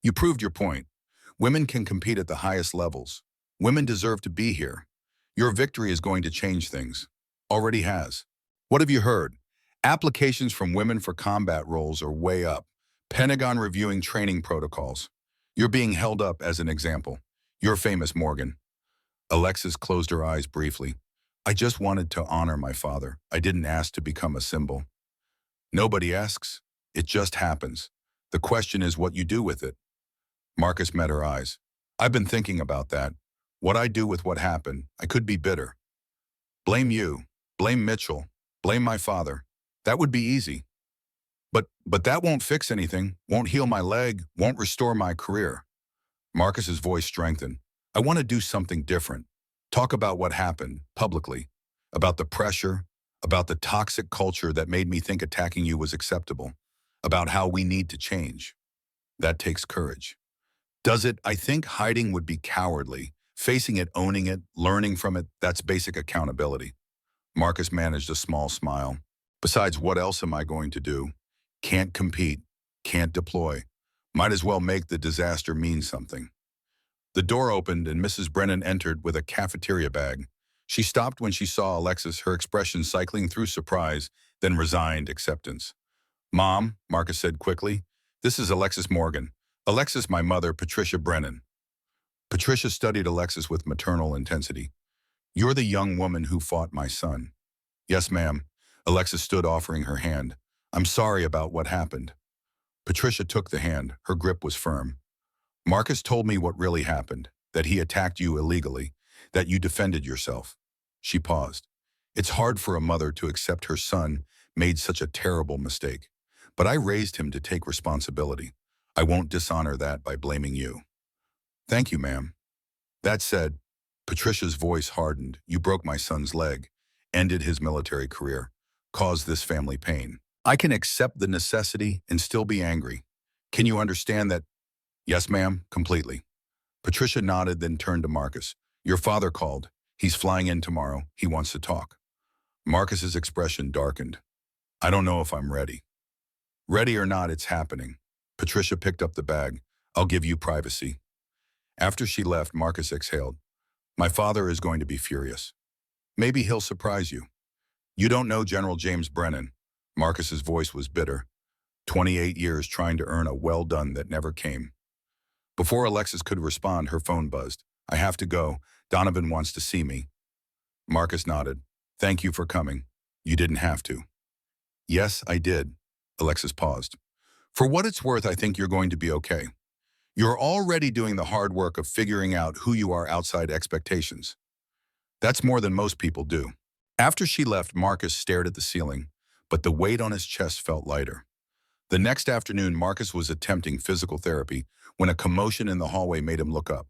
You proved your point. Women can compete at the highest levels. Women deserve to be here. Your victory is going to change things. Already has. What have you heard? Applications from women for combat roles are way up. Pentagon reviewing training protocols. You're being held up as an example. You're famous, Morgan. Alexis closed her eyes briefly. I just wanted to honor my father. I didn't ask to become a symbol. Nobody asks. It just happens. The question is what you do with it. Marcus met her eyes. I've been thinking about that. What I do with what happened. I could be bitter. Blame you. Blame Mitchell. Blame my father. That would be easy. But that won't fix anything, won't heal my leg, won't restore my career. Marcus's voice strengthened. I want to do something different. Talk about what happened, publicly. About the pressure, about the toxic culture that made me think attacking you was acceptable. About how we need to change. That takes courage. Does it? I think hiding would be cowardly. Facing it, owning it, learning from it, that's basic accountability. Marcus managed a small smile. Besides, what else am I going to do? Can't compete, can't deploy. Might as well make the disaster mean something. The door opened and Mrs. Brennan entered with a cafeteria bag. She stopped when she saw Alexis, her expression cycling through surprise, then resigned acceptance. Mom, Marcus said quickly, this is Alexis Morgan. Alexis, my mother, Patricia Brennan. Patricia studied Alexis with maternal intensity. You're the young woman who fought my son. Yes, ma'am. Alexis stood offering her hand. I'm sorry about what happened. Patricia took the hand. Her grip was firm. Marcus told me what really happened, that he attacked you illegally, that you defended yourself. She paused. It's hard for a mother to accept her son made such a terrible mistake, but I raised him to take responsibility. I won't dishonor that by blaming you. Thank you, ma'am. That said, Patricia's voice hardened. You broke my son's leg, ended his military career, caused this family pain. I can accept the necessity and still be angry. Can you understand that? Yes, ma'am, completely. Patricia nodded, then turned to Marcus. Your father called. He's flying in tomorrow. He wants to talk. Marcus's expression darkened. I don't know if I'm ready. Ready or not, it's happening. Patricia picked up the bag. I'll give you privacy. After she left, Marcus exhaled. My father is going to be furious. Maybe he'll surprise you. You don't know General James Brennan. Marcus's voice was bitter. 28 years trying to earn a well done that never came. Before Alexis could respond, her phone buzzed. I have to go. Donovan wants to see me. Marcus nodded. Thank you for coming. You didn't have to. Yes, I did. Alexis paused. For what it's worth, I think you're going to be okay. You're already doing the hard work of figuring out who you are outside expectations. That's more than most people do. After she left, Marcus stared at the ceiling, but the weight on his chest felt lighter. The next afternoon, Marcus was attempting physical therapy when a commotion in the hallway made him look up.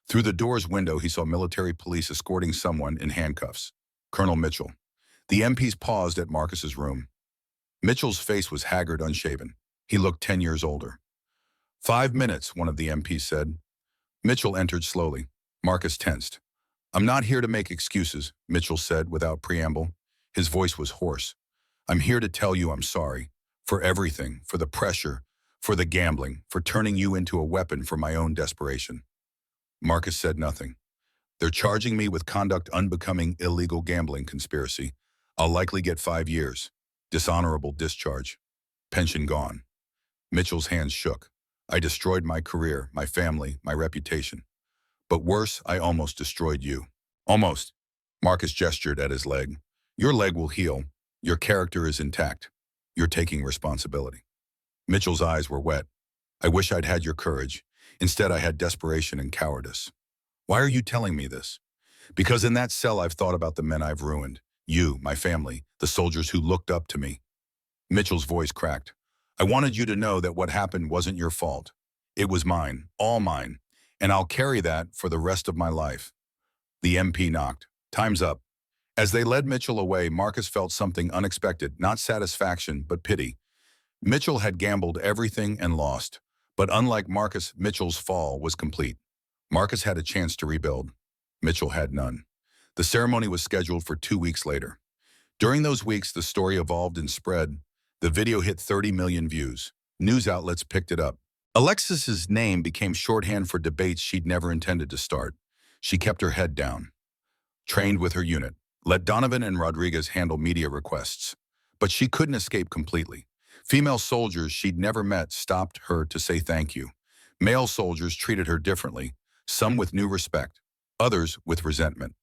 Through the door's window, he saw military police escorting someone in handcuffs. Colonel Mitchell. The MPs paused at Marcus's room. Mitchell's face was haggard, unshaven. He looked 10 years older. 5 minutes, one of the MPs said. Mitchell entered slowly. Marcus tensed. I'm not here to make excuses, Mitchell said without preamble. His voice was hoarse. I'm here to tell you I'm sorry. For everything, for the pressure, for the gambling, for turning you into a weapon for my own desperation. Marcus said nothing. They're charging me with conduct unbecoming illegal gambling conspiracy. I'll likely get 5 years. Dishonorable discharge. Pension gone. Mitchell's hands shook. I destroyed my career, my family, my reputation. But worse, I almost destroyed you. Almost. Marcus gestured at his leg. Your leg will heal. Your character is intact. You're taking responsibility. Mitchell's eyes were wet. I wish I'd had your courage. Instead, I had desperation and cowardice. Why are you telling me this? Because in that cell, I've thought about the men I've ruined. You, my family, the soldiers who looked up to me. Mitchell's voice cracked. I wanted you to know that what happened wasn't your fault. It was mine, all mine, and I'll carry that for the rest of my life. The MP knocked. Time's up. As they led Mitchell away, Marcus felt something unexpected, not satisfaction, but pity. Mitchell had gambled everything and lost. But unlike Marcus, Mitchell's fall was complete. Marcus had a chance to rebuild. Mitchell had none. The ceremony was scheduled for 2 weeks later. During those weeks, the story evolved and spread. The video hit 30 million views. News outlets picked it up. Alexis's name became shorthand for debates she'd never intended to start. She kept her head down. Trained with her unit. Let Donovan and Rodriguez handle media requests. But she couldn't escape completely. Female soldiers she'd never met stopped her to say thank you. Male soldiers treated her differently, some with new respect, others with resentment.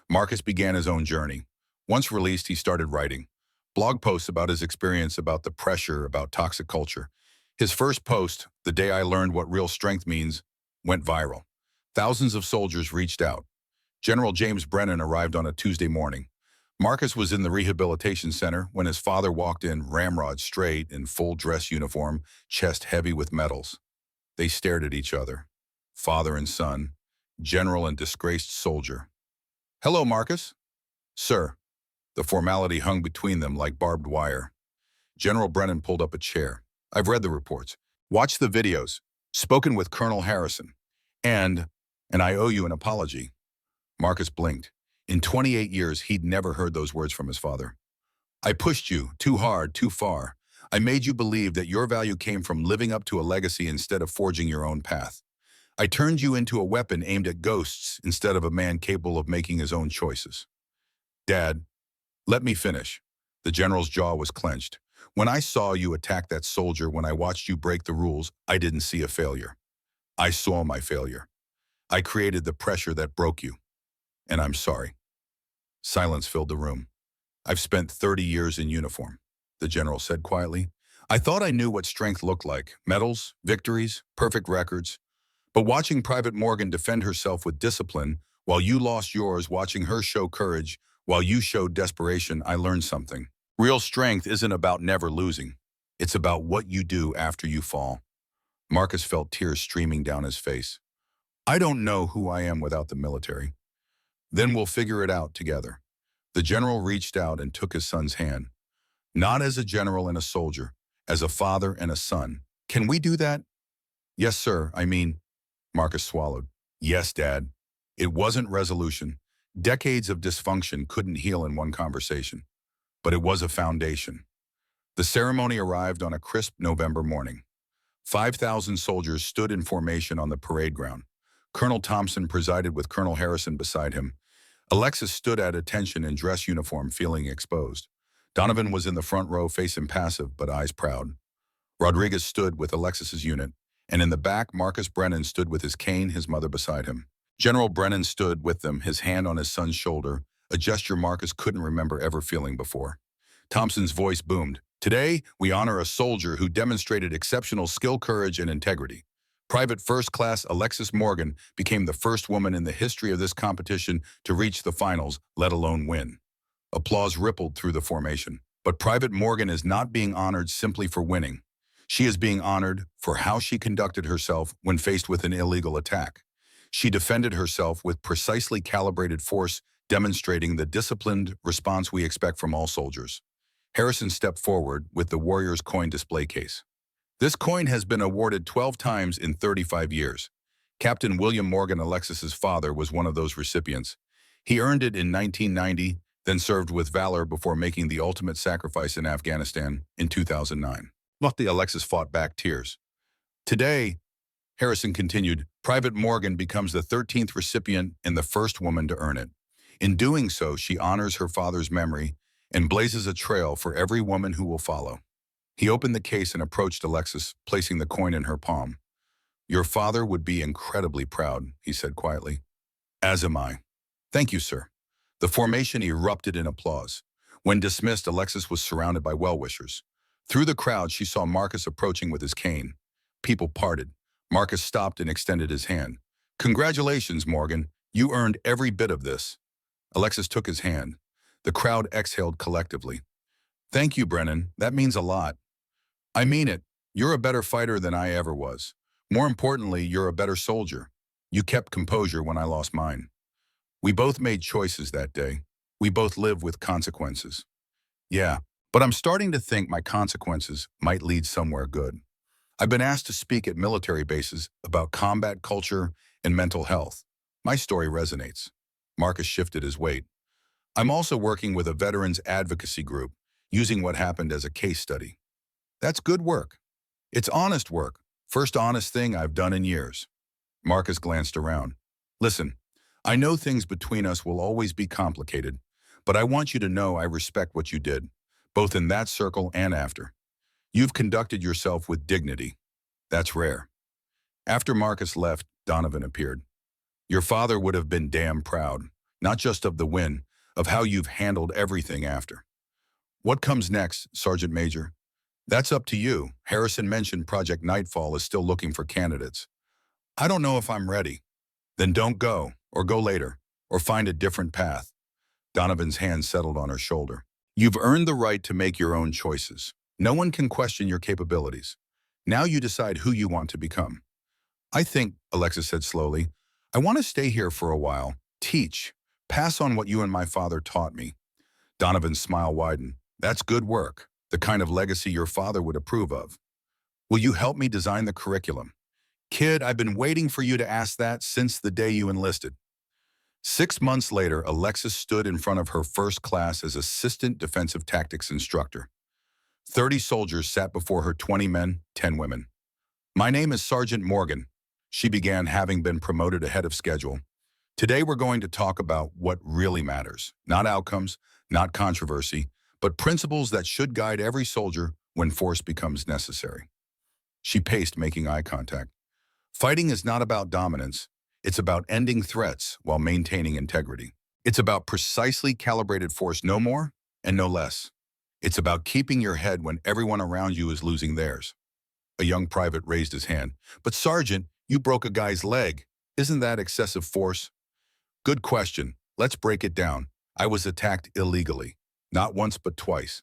Marcus began his own journey. Once released, he started writing blog posts about his experience, about the pressure, about toxic culture. His first post, "The Day I Learned What Real Strength Means," went viral. Thousands of soldiers reached out. General James Brennan arrived on a Tuesday morning. Marcus was in the rehabilitation center when his father walked in, ramrod straight, in full dress uniform, chest heavy with medals. They stared at each other. Father and son, general and disgraced soldier. "Hello, Marcus." "Sir." The formality hung between them like barbed wire. General Brennan pulled up a chair. "I've read the reports, watched the videos, spoken with Colonel Harrison, and I owe you an apology." Marcus blinked. In 28 years, he'd never heard those words from his father. "I pushed you too hard, too far. I made you believe that your value came from living up to a legacy instead of forging your own path. I turned you into a weapon aimed at ghosts instead of a man capable of making his own choices." "Dad, let me finish." The general's jaw was clenched. "When I saw you attack that soldier, when I watched you break the rules, I didn't see a failure. I saw my failure. I created the pressure that broke you. And I'm sorry." Silence filled the room. "I've spent 30 years in uniform," the general said quietly. "I thought I knew what strength looked like. Medals, victories, perfect records. But watching Private Morgan defend herself with discipline, while you lost yours, watching her show courage, while you showed desperation, I learned something. Real strength isn't about never losing. It's about what you do after you fall." Marcus felt tears streaming down his face. "I don't know who I am without the military. Then we'll figure it out together." The general reached out and took his son's hand. "Not as a general and a soldier, as a father and a son. Can we do that?" "Yes, sir. Marcus swallowed. "Yes, Dad." It wasn't resolution. Decades of dysfunction couldn't heal in one conversation. But it was a foundation. The ceremony arrived on a crisp November morning. 5,000 soldiers stood in formation on the parade ground. Colonel Thompson presided with Colonel Harrison beside him. Alexis stood at attention in dress uniform, feeling exposed. Donovan was in the front row, face impassive but eyes proud. Rodriguez stood with Alexis's unit, and in the back, Marcus Brennan stood with his cane, his mother beside him. General Brennan stood with them, his hand on his son's shoulder, a gesture Marcus couldn't remember ever feeling before. Thompson's voice boomed. "Today, we honor a soldier who demonstrated exceptional skill, courage, and integrity. Private First Class Alexis Morgan became the first woman in the history of this competition to reach the finals, let alone win." Applause rippled through the formation. But Private Morgan is not being honored simply for winning. She is being honored for how she conducted herself when faced with an illegal attack. She defended herself with precisely calibrated force, demonstrating the disciplined response we expect from all soldiers. Harrison stepped forward with the Warriors coin display case. This coin has been awarded 12 times in 35 years. Captain William Morgan, Alexis's father, was one of those recipients. He earned it in 1990, then served with valor before making the ultimate sacrifice in Afghanistan in 2009. Alexis fought back tears. "Today, Harrison continued, Private Morgan becomes the 13th recipient and the first woman to earn it. In doing so, she honors her father's memory and blazes a trail for every woman who will follow. He opened the case and approached Alexis, placing the coin in her palm. Your father would be incredibly proud, he said quietly. As am I. Thank you, sir. The formation erupted in applause. When dismissed, Alexis was surrounded by well-wishers. Through the crowd, she saw Marcus approaching with his cane. People parted. Marcus stopped and extended his hand. Congratulations, Morgan. You earned every bit of this. Alexis took his hand. The crowd exhaled collectively. Thank you, Brennan. That means a lot. I mean it. You're a better fighter than I ever was. More importantly, you're a better soldier. You kept composure when I lost mine. We both made choices that day. We both live with consequences. Yeah, but I'm starting to think my consequences might lead somewhere good. I've been asked to speak at military bases about combat culture and mental health. My story resonates. Marcus shifted his weight. I'm also working with a veterans advocacy group, using what happened as a case study. That's good work. It's honest work. First honest thing I've done in years. Marcus glanced around. Listen, I know things between us will always be complicated, but I want you to know I respect what you did, both in that circle and after. You've conducted yourself with dignity. That's rare. After Marcus left, Donovan appeared. Your father would have been damn proud, not just of the win, of how you've handled everything after. What comes next, Sergeant Major? That's up to you. Harrison mentioned Project Nightfall is still looking for candidates. I don't know if I'm ready. Then don't go, or go later, or find a different path. Donovan's hand settled on her shoulder. You've earned the right to make your own choices. No one can question your capabilities. Now you decide who you want to become. I think, Alexis said slowly, I want to stay here for a while, teach, pass on what you and my father taught me. Donovan's smile widened. That's good work, the kind of legacy your father would approve of. Will you help me design the curriculum? Kid, I've been waiting for you to ask that since the day you enlisted. 6 months later, Alexis stood in front of her first class as Assistant Defensive Tactics Instructor. 30 soldiers sat before her, 20 men, 10 women. My name is Sergeant Morgan, she began, having been promoted ahead of schedule. Today we're going to talk about what really matters, not outcomes, not controversy, but principles that should guide every soldier when force becomes necessary. She paced, making eye contact. Fighting is not about dominance. It's about ending threats while maintaining integrity. It's about precisely calibrated force, no more and no less. It's about keeping your head when everyone around you is losing theirs. A young private raised his hand. But Sergeant, you broke a guy's leg. Isn't that excessive force? Good question. Let's break it down. I was attacked illegally. Not once, but twice.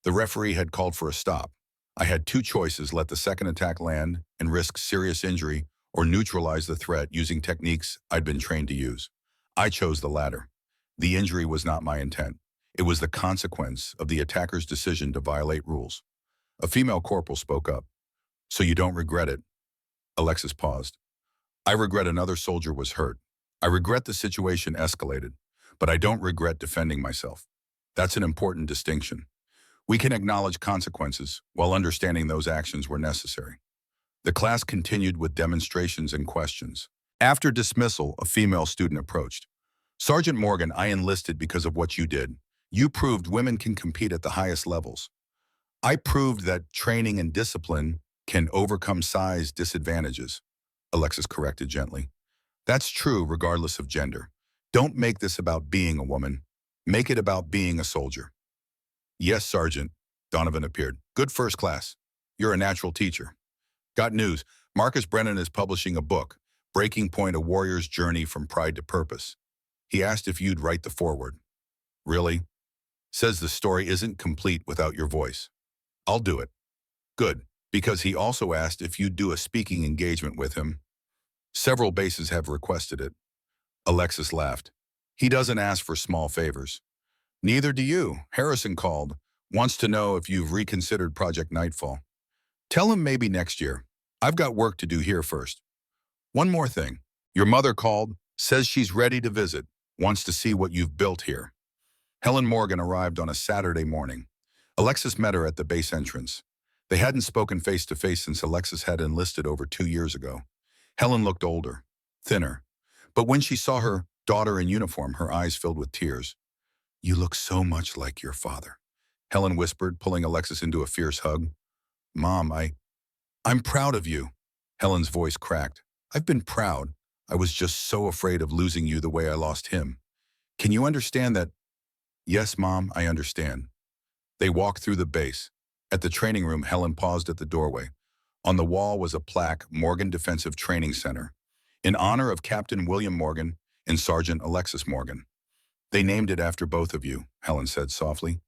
The referee had called for a stop. I had two choices: let the second attack land and risk serious injury, or neutralize the threat using techniques I'd been trained to use. I chose the latter. The injury was not my intent. It was the consequence of the attacker's decision to violate rules. A female corporal spoke up. So you don't regret it? Alexis paused. I regret another soldier was hurt. I regret the situation escalated, but I don't regret defending myself. That's an important distinction. We can acknowledge consequences while understanding those actions were necessary. The class continued with demonstrations and questions. After dismissal, a female student approached. Sergeant Morgan, I enlisted because of what you did. You proved women can compete at the highest levels. I proved that training and discipline can overcome size disadvantages, Alexis corrected gently. That's true regardless of gender. Don't make this about being a woman. Make it about being a soldier. Yes, Sergeant. Donovan appeared. Good first class. You're a natural teacher. Got news. Marcus Brennan is publishing a book, Breaking Point: A Warrior's Journey from Pride to Purpose. He asked if you'd write the foreword. Really? Says the story isn't complete without your voice. I'll do it. Good, because he also asked if you'd do a speaking engagement with him. Several bases have requested it. Alexis laughed. He doesn't ask for small favors. Neither do you. Harrison called. Wants to know if you've reconsidered Project Nightfall. Tell him maybe next year. I've got work to do here first. One more thing. Your mother called, says she's ready to visit, wants to see what you've built here. Helen Morgan arrived on a Saturday morning. Alexis met her at the base entrance. They hadn't spoken face-to-face since Alexis had enlisted over 2 years ago. Helen looked older, thinner, but when she saw her daughter in uniform, her eyes filled with tears. "You look so much like your father," Helen whispered, pulling Alexis into a fierce hug. "Mom, I'm proud of you." Helen's voice cracked. "I've been proud. I was just so afraid of losing you the way I lost him. Can you understand that?" "Yes, Mom, I understand." They walked through the base. At the training room, Helen paused at the doorway. On the wall was a plaque, Morgan Defensive Training Center, in honor of Captain William Morgan and Sergeant Alexis Morgan. "They named it after both of you," Helen said softly.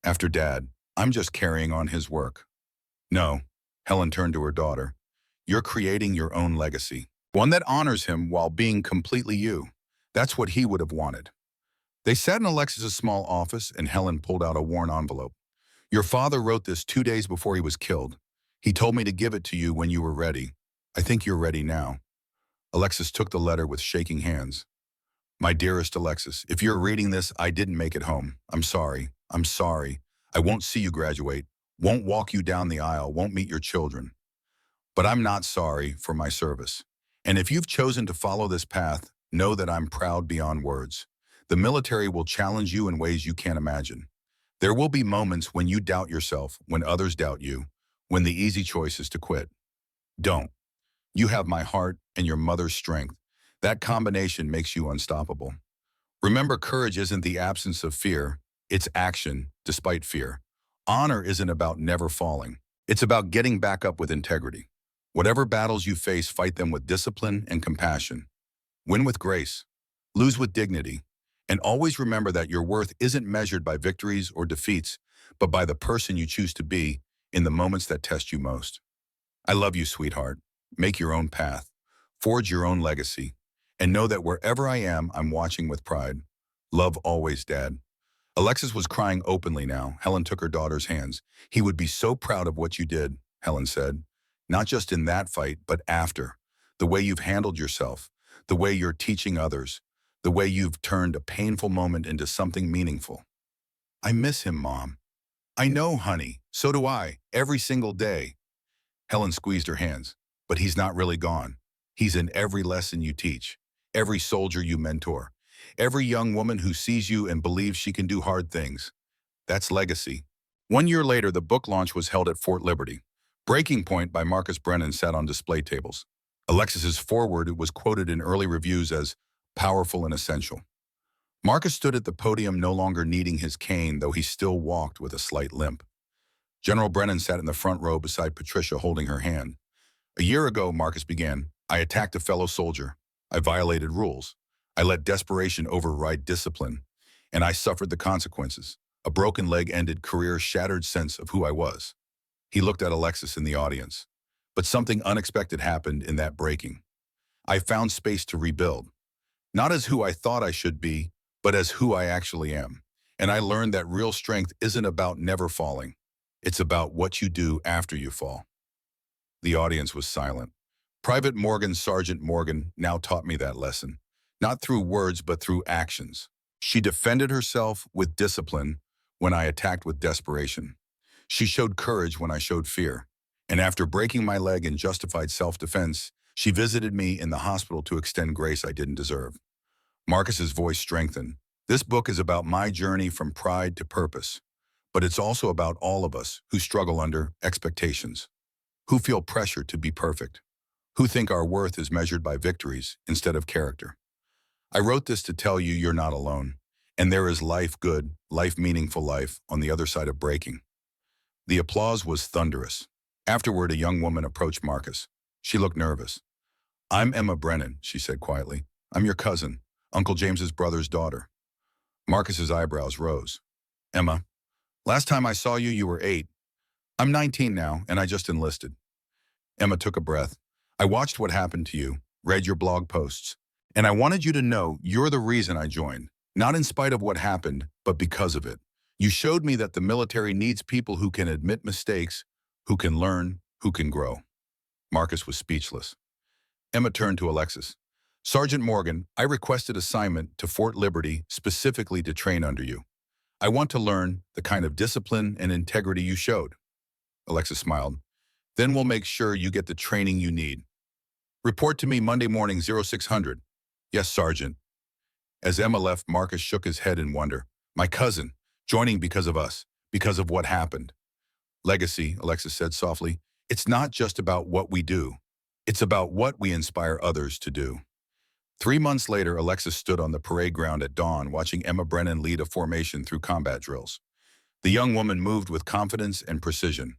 "After Dad. I'm just carrying on his work." "No," Helen turned to her daughter. "You're creating your own legacy. One that honors him while being completely you. That's what he would have wanted." They sat in Alexis's small office, and Helen pulled out a worn envelope. "Your father wrote this 2 days before he was killed. He told me to give it to you when you were ready. I think you're ready now." Alexis took the letter with shaking hands. "My dearest Alexis, if you're reading this, I didn't make it home. I'm sorry. I'm sorry. I won't see you graduate, won't walk you down the aisle, won't meet your children. But I'm not sorry for my service. And if you've chosen to follow this path, know that I'm proud beyond words. The military will challenge you in ways you can't imagine. There will be moments when you doubt yourself, when others doubt you, when the easy choice is to quit. Don't. You have my heart and your mother's strength. That combination makes you unstoppable. Remember, courage isn't the absence of fear, it's action despite fear. Honor isn't about never falling. It's about getting back up with integrity. Whatever battles you face, fight them with discipline and compassion. Win with grace. Lose with dignity. And always remember that your worth isn't measured by victories or defeats, but by the person you choose to be in the moments that test you most. I love you, sweetheart. Make your own path. Forge your own legacy. And know that wherever I am, I'm watching with pride. Love always, Dad. Alexis was crying openly now. Helen took her daughter's hands. "He would be so proud of what you did," Helen said. "Not just in that fight, but after. The way you've handled yourself, the way you're teaching others, the way you've turned a painful moment into something meaningful." "I miss him, Mom." "I know, honey. So do I. Every single day." Helen squeezed her hands. "But he's not really gone. He's in every lesson you teach, every soldier you mentor, every young woman who sees you and believes she can do hard things. That's legacy." 1 year later, the book launch was held at Fort Liberty. Breaking Point by Marcus Brennan sat on display tables. Alexis's foreword was quoted in early reviews as powerful and essential. Marcus stood at the podium, no longer needing his cane, though he still walked with a slight limp. General Brennan sat in the front row beside Patricia, holding her hand. "A year ago," Marcus began, "I attacked a fellow soldier. I violated rules. I let desperation override discipline, and I suffered the consequences. A broken leg ended career, shattered sense of who I was." He looked at Alexis in the audience. "But something unexpected happened in that breaking. I found space to rebuild. Not as who I thought I should be, but as who I actually am. And I learned that real strength isn't about never falling. It's about what you do after you fall." The audience was silent. Private Morgan, Sergeant Morgan, now taught me that lesson. Not through words, but through actions. She defended herself with discipline when I attacked with desperation. She showed courage when I showed fear. And after breaking my leg in justified self-defense, she visited me in the hospital to extend grace I didn't deserve. Marcus's voice strengthened. "This book is about my journey from pride to purpose, but it's also about all of us who struggle under expectations, who feel pressure to be perfect, who think our worth is measured by victories instead of character. I wrote this to tell you you're not alone, and there is life good, life meaningful life on the other side of breaking." The applause was thunderous. Afterward, a young woman approached Marcus. She looked nervous. "I'm Emma Brennan," she said quietly. "I'm your cousin, Uncle James's brother's daughter." Marcus's eyebrows rose. "Emma, last time I saw you, you were 8. I'm 19 now, and I just enlisted." Emma took a breath. "I watched what happened to you, read your blog posts, and I wanted you to know you're the reason I joined. Not in spite of what happened, but because of it. You showed me that the military needs people who can admit mistakes, who can learn, who can grow." Marcus was speechless. Emma turned to Alexis. "Sergeant Morgan, I requested assignment to Fort Liberty specifically to train under you. I want to learn the kind of discipline and integrity you showed." Alexis smiled. "Then we'll make sure you get the training you need." Report to me Monday morning 0600. Yes, Sergeant. As Emma left, Marcus shook his head in wonder. My cousin, joining because of us, because of what happened. Legacy, Alexis said softly. It's not just about what we do. It's about what we inspire others to do. 3 months later, Alexis stood on the parade ground at dawn watching Emma Brennan lead a formation through combat drills. The young woman moved with confidence and precision.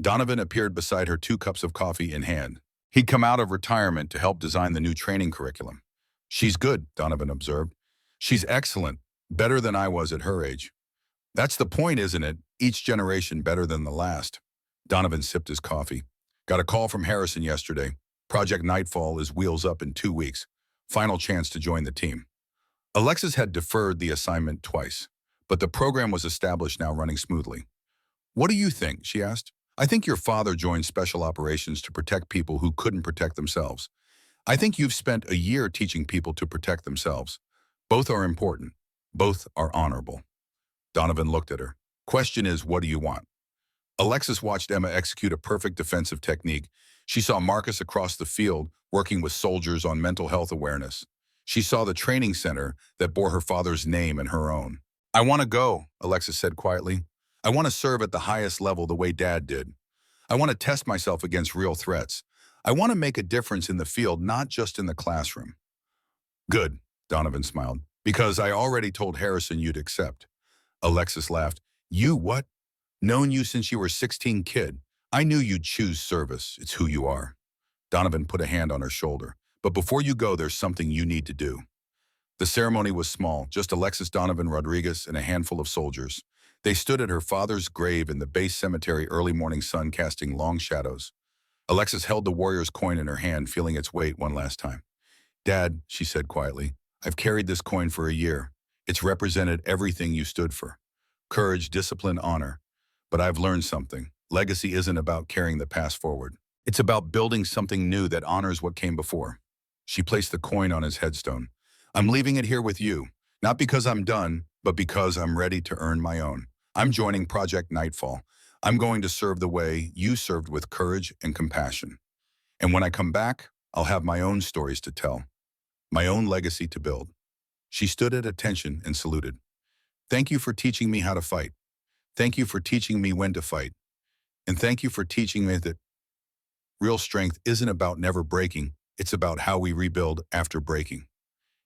Donovan appeared beside her, 2 cups of coffee in hand. He'd come out of retirement to help design the new training curriculum. She's good, Donovan observed. She's excellent, better than I was at her age. That's the point, isn't it? Each generation better than the last. Donovan sipped his coffee. Got a call from Harrison yesterday. Project Nightfall is wheels up in 2 weeks. Final chance to join the team. Alexis had deferred the assignment twice, but the program was established, now running smoothly. What do you think? She asked. I think your father joined special operations to protect people who couldn't protect themselves. I think you've spent a year teaching people to protect themselves. Both are important. Both are honorable. Donovan looked at her. Question is, what do you want? Alexis watched Emma execute a perfect defensive technique. She saw Marcus across the field working with soldiers on mental health awareness. She saw the training center that bore her father's name and her own. I want to go, Alexis said quietly. I want to serve at the highest level the way Dad did. I want to test myself against real threats. I want to make a difference in the field, not just in the classroom. Good, Donovan smiled, because I already told Harrison you'd accept. Alexis laughed. You what? Known you since you were 16, kid. I knew you'd choose service. It's who you are. Donovan put a hand on her shoulder. But before you go, there's something you need to do. The ceremony was small, just Alexis, Donovan Rodriguez, and a handful of soldiers. They stood at her father's grave in the base cemetery, early morning sun casting long shadows. Alexis held the warrior's coin in her hand, feeling its weight one last time. Dad, she said quietly, I've carried this coin for a year. It's represented everything you stood for. Courage, discipline, honor. But I've learned something. Legacy isn't about carrying the past forward. It's about building something new that honors what came before. She placed the coin on his headstone. I'm leaving it here with you, not because I'm done, but because I'm ready to earn my own. I'm joining Project Nightfall. I'm going to serve the way you served, with courage and compassion. And when I come back, I'll have my own stories to tell, my own legacy to build. She stood at attention and saluted. Thank you for teaching me how to fight. Thank you for teaching me when to fight. And thank you for teaching me that real strength isn't about never breaking, it's about how we rebuild after breaking.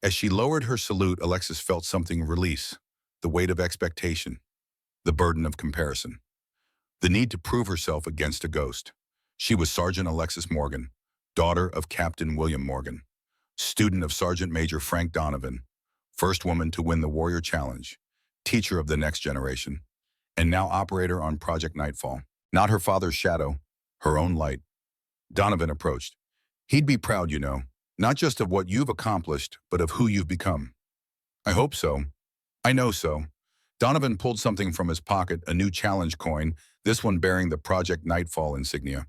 As she lowered her salute, Alexis felt something release, the weight of expectation, the burden of comparison, the need to prove herself against a ghost. She was Sergeant Alexis Morgan, daughter of Captain William Morgan, student of Sergeant Major Frank Donovan, first woman to win the Warrior Challenge, teacher of the next generation, and now operator on Project Nightfall. Not her father's shadow, her own light. Donovan approached. He'd be proud, you know, not just of what you've accomplished, but of who you've become. I hope so. I know so. Donovan pulled something from his pocket, a new challenge coin, this one bearing the Project Nightfall insignia.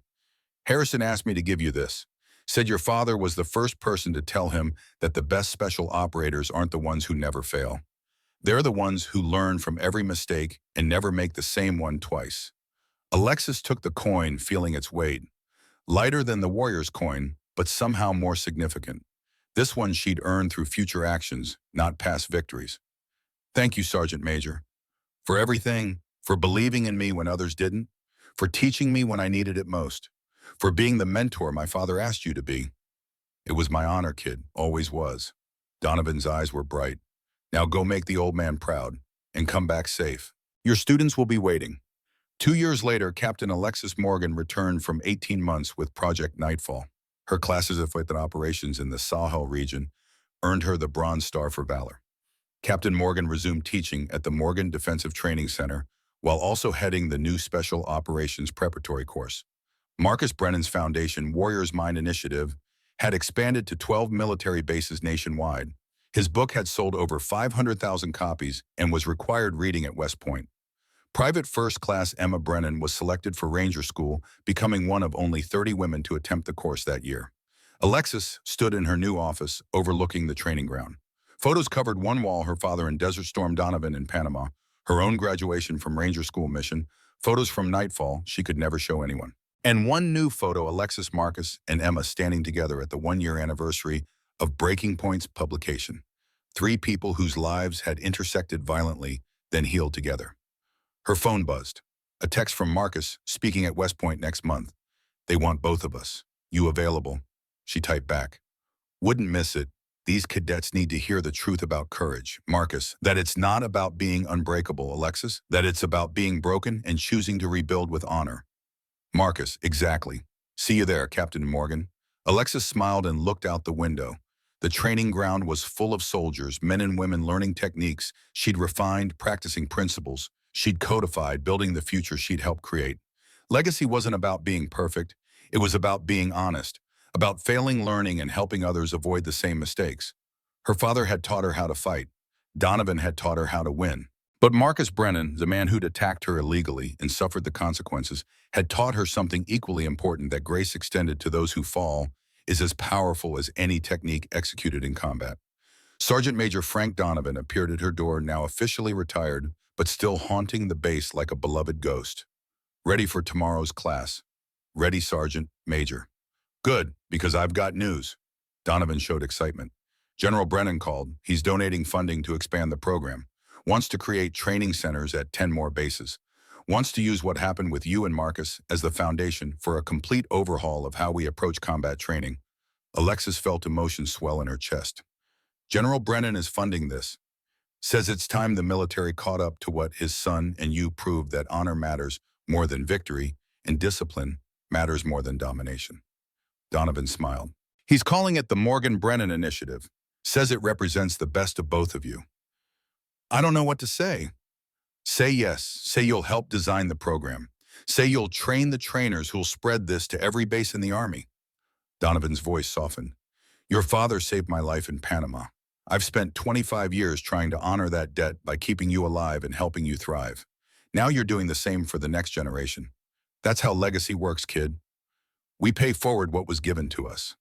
Harrison asked me to give you this. Said your father was the first person to tell him that the best special operators aren't the ones who never fail. They're the ones who learn from every mistake and never make the same one twice. Alexis took the coin, feeling its weight. Lighter than the Warrior's coin, but somehow more significant. This one she'd earned through future actions, not past victories. Thank you, Sergeant Major. For everything, for believing in me when others didn't, for teaching me when I needed it most, for being the mentor my father asked you to be. It was my honor, kid, always was. Donovan's eyes were bright. Now go make the old man proud, and come back safe. Your students will be waiting. 2 years later, Captain Alexis Morgan returned from 18 months with Project Nightfall. Her classes of flight operations in the Sahel region earned her the Bronze Star for Valor. Captain Morgan resumed teaching at the Morgan Defensive Training Center while also heading the new Special Operations Preparatory Course. Marcus Brennan's foundation, Warrior's Mind Initiative, had expanded to 12 military bases nationwide. His book had sold over 500,000 copies and was required reading at West Point. Private First Class Emma Brennan was selected for Ranger School, becoming one of only 30 women to attempt the course that year. Alexis stood in her new office, overlooking the training ground. Photos covered one wall, her father and Desert Storm Donovan in Panama, her own graduation from Ranger School mission, photos from Nightfall she could never show anyone. And one new photo, Alexis, Marcus, and Emma standing together at the one-year anniversary of Breaking Point's publication. Three people whose lives had intersected violently, then healed together. Her phone buzzed. A text from Marcus, speaking at West Point next month. They want both of us. You available? She typed back. Wouldn't miss it. These cadets need to hear the truth about courage. Marcus, that it's not about being unbreakable, Alexis. That it's about being broken and choosing to rebuild with honor. Marcus, exactly. See you there, Captain Morgan. Alexis smiled and looked out the window. The training ground was full of soldiers, men and women learning techniques she'd refined, practicing principles she'd codified, building the future she'd helped create. Legacy wasn't about being perfect. It was about being honest, about failing, learning, and helping others avoid the same mistakes. Her father had taught her how to fight. Donovan had taught her how to win. But Marcus Brennan, the man who'd attacked her illegally and suffered the consequences, had taught her something equally important: that grace extended to those who fall is as powerful as any technique executed in combat. Sergeant Major Frank Donovan appeared at her door, now officially retired, but still haunting the base like a beloved ghost. Ready for tomorrow's class. Ready, Sergeant Major. Good, because I've got news. Donovan showed excitement. General Brennan called. He's donating funding to expand the program. Wants to create training centers at 10 more bases. Wants to use what happened with you and Marcus as the foundation for a complete overhaul of how we approach combat training. Alexis felt emotion swell in her chest. General Brennan is funding this. Says it's time the military caught up to what his son and you proved: that honor matters more than victory, and discipline matters more than domination. Donovan smiled. He's calling it the Morgan Brennan Initiative. Says it represents the best of both of you. I don't know what to say. Say yes. Say you'll help design the program. Say you'll train the trainers who'll spread this to every base in the Army. Donovan's voice softened. Your father saved my life in Panama. I've spent 25 years trying to honor that debt by keeping you alive and helping you thrive. Now you're doing the same for the next generation. That's how legacy works, kid. We pay forward what was given to us.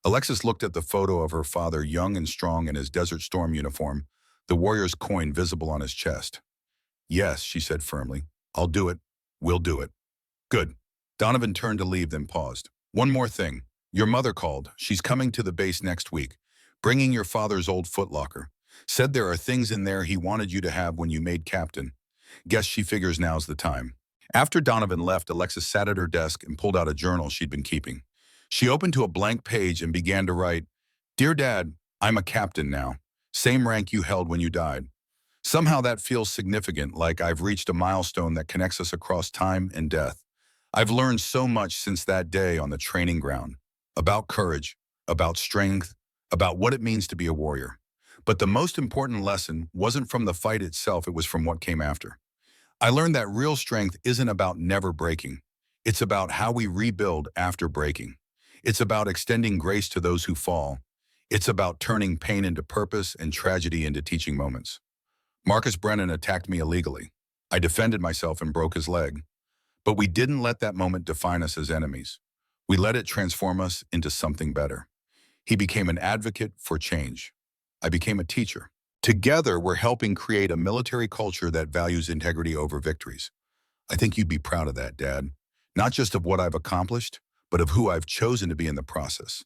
Alexis looked at the photo of her father, young and strong in his Desert Storm uniform, the warrior's coin visible on his chest. Yes, she said firmly. I'll do it. We'll do it. Good. Donovan turned to leave, then paused. One more thing. Your mother called. She's coming to the base next week, bringing your father's old footlocker. Said there are things in there he wanted you to have when you made captain. Guess she figures now's the time. After Donovan left, Alexis sat at her desk and pulled out a journal she'd been keeping. She opened to a blank page and began to write, Dear Dad, I'm a captain now. Same rank you held when you died. Somehow that feels significant, like I've reached a milestone that connects us across time and death. I've learned so much since that day on the training ground. About courage, about strength, about what it means to be a warrior. But the most important lesson wasn't from the fight itself, it was from what came after. I learned that real strength isn't about never breaking. It's about how we rebuild after breaking. It's about extending grace to those who fall. It's about turning pain into purpose and tragedy into teaching moments. Marcus Brennan attacked me illegally. I defended myself and broke his leg. But we didn't let that moment define us as enemies. We let it transform us into something better. He became an advocate for change. I became a teacher. Together, we're helping create a military culture that values integrity over victories. I think you'd be proud of that, Dad. Not just of what I've accomplished, but of who I've chosen to be in the process.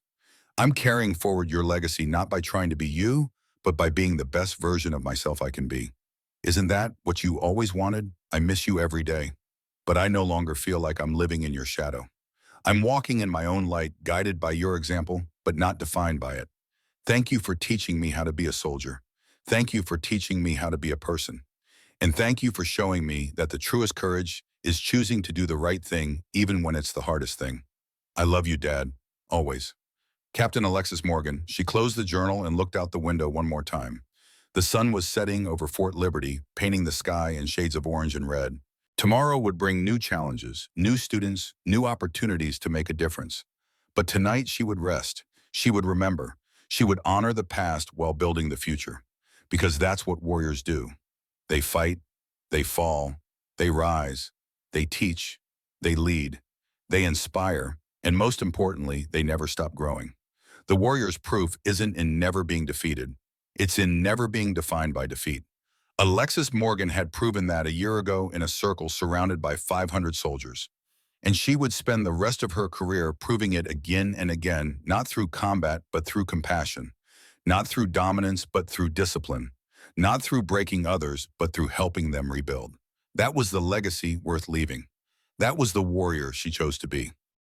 I'm carrying forward your legacy not by trying to be you, but by being the best version of myself I can be. Isn't that what you always wanted? I miss you every day, but I no longer feel like I'm living in your shadow. I'm walking in my own light, guided by your example, but not defined by it. Thank you for teaching me how to be a soldier. Thank you for teaching me how to be a person. And thank you for showing me that the truest courage is choosing to do the right thing, even when it's the hardest thing. I love you, Dad. Always. Captain Alexis Morgan. She closed the journal and looked out the window one more time. The sun was setting over Fort Liberty, painting the sky in shades of orange and red. Tomorrow would bring new challenges, new students, new opportunities to make a difference. But tonight she would rest. She would remember. She would honor the past while building the future. Because that's what warriors do. They fight, they fall, they rise, they teach, they lead, they inspire, and most importantly, they never stop growing. The warrior's proof isn't in never being defeated. It's in never being defined by defeat. Alexis Morgan had proven that a year ago in a circle surrounded by 500 soldiers. And she would spend the rest of her career proving it again and again, not through combat, but through compassion. Not through dominance, but through discipline. Not through breaking others, but through helping them rebuild. That was the legacy worth leaving. That was the warrior she chose to be.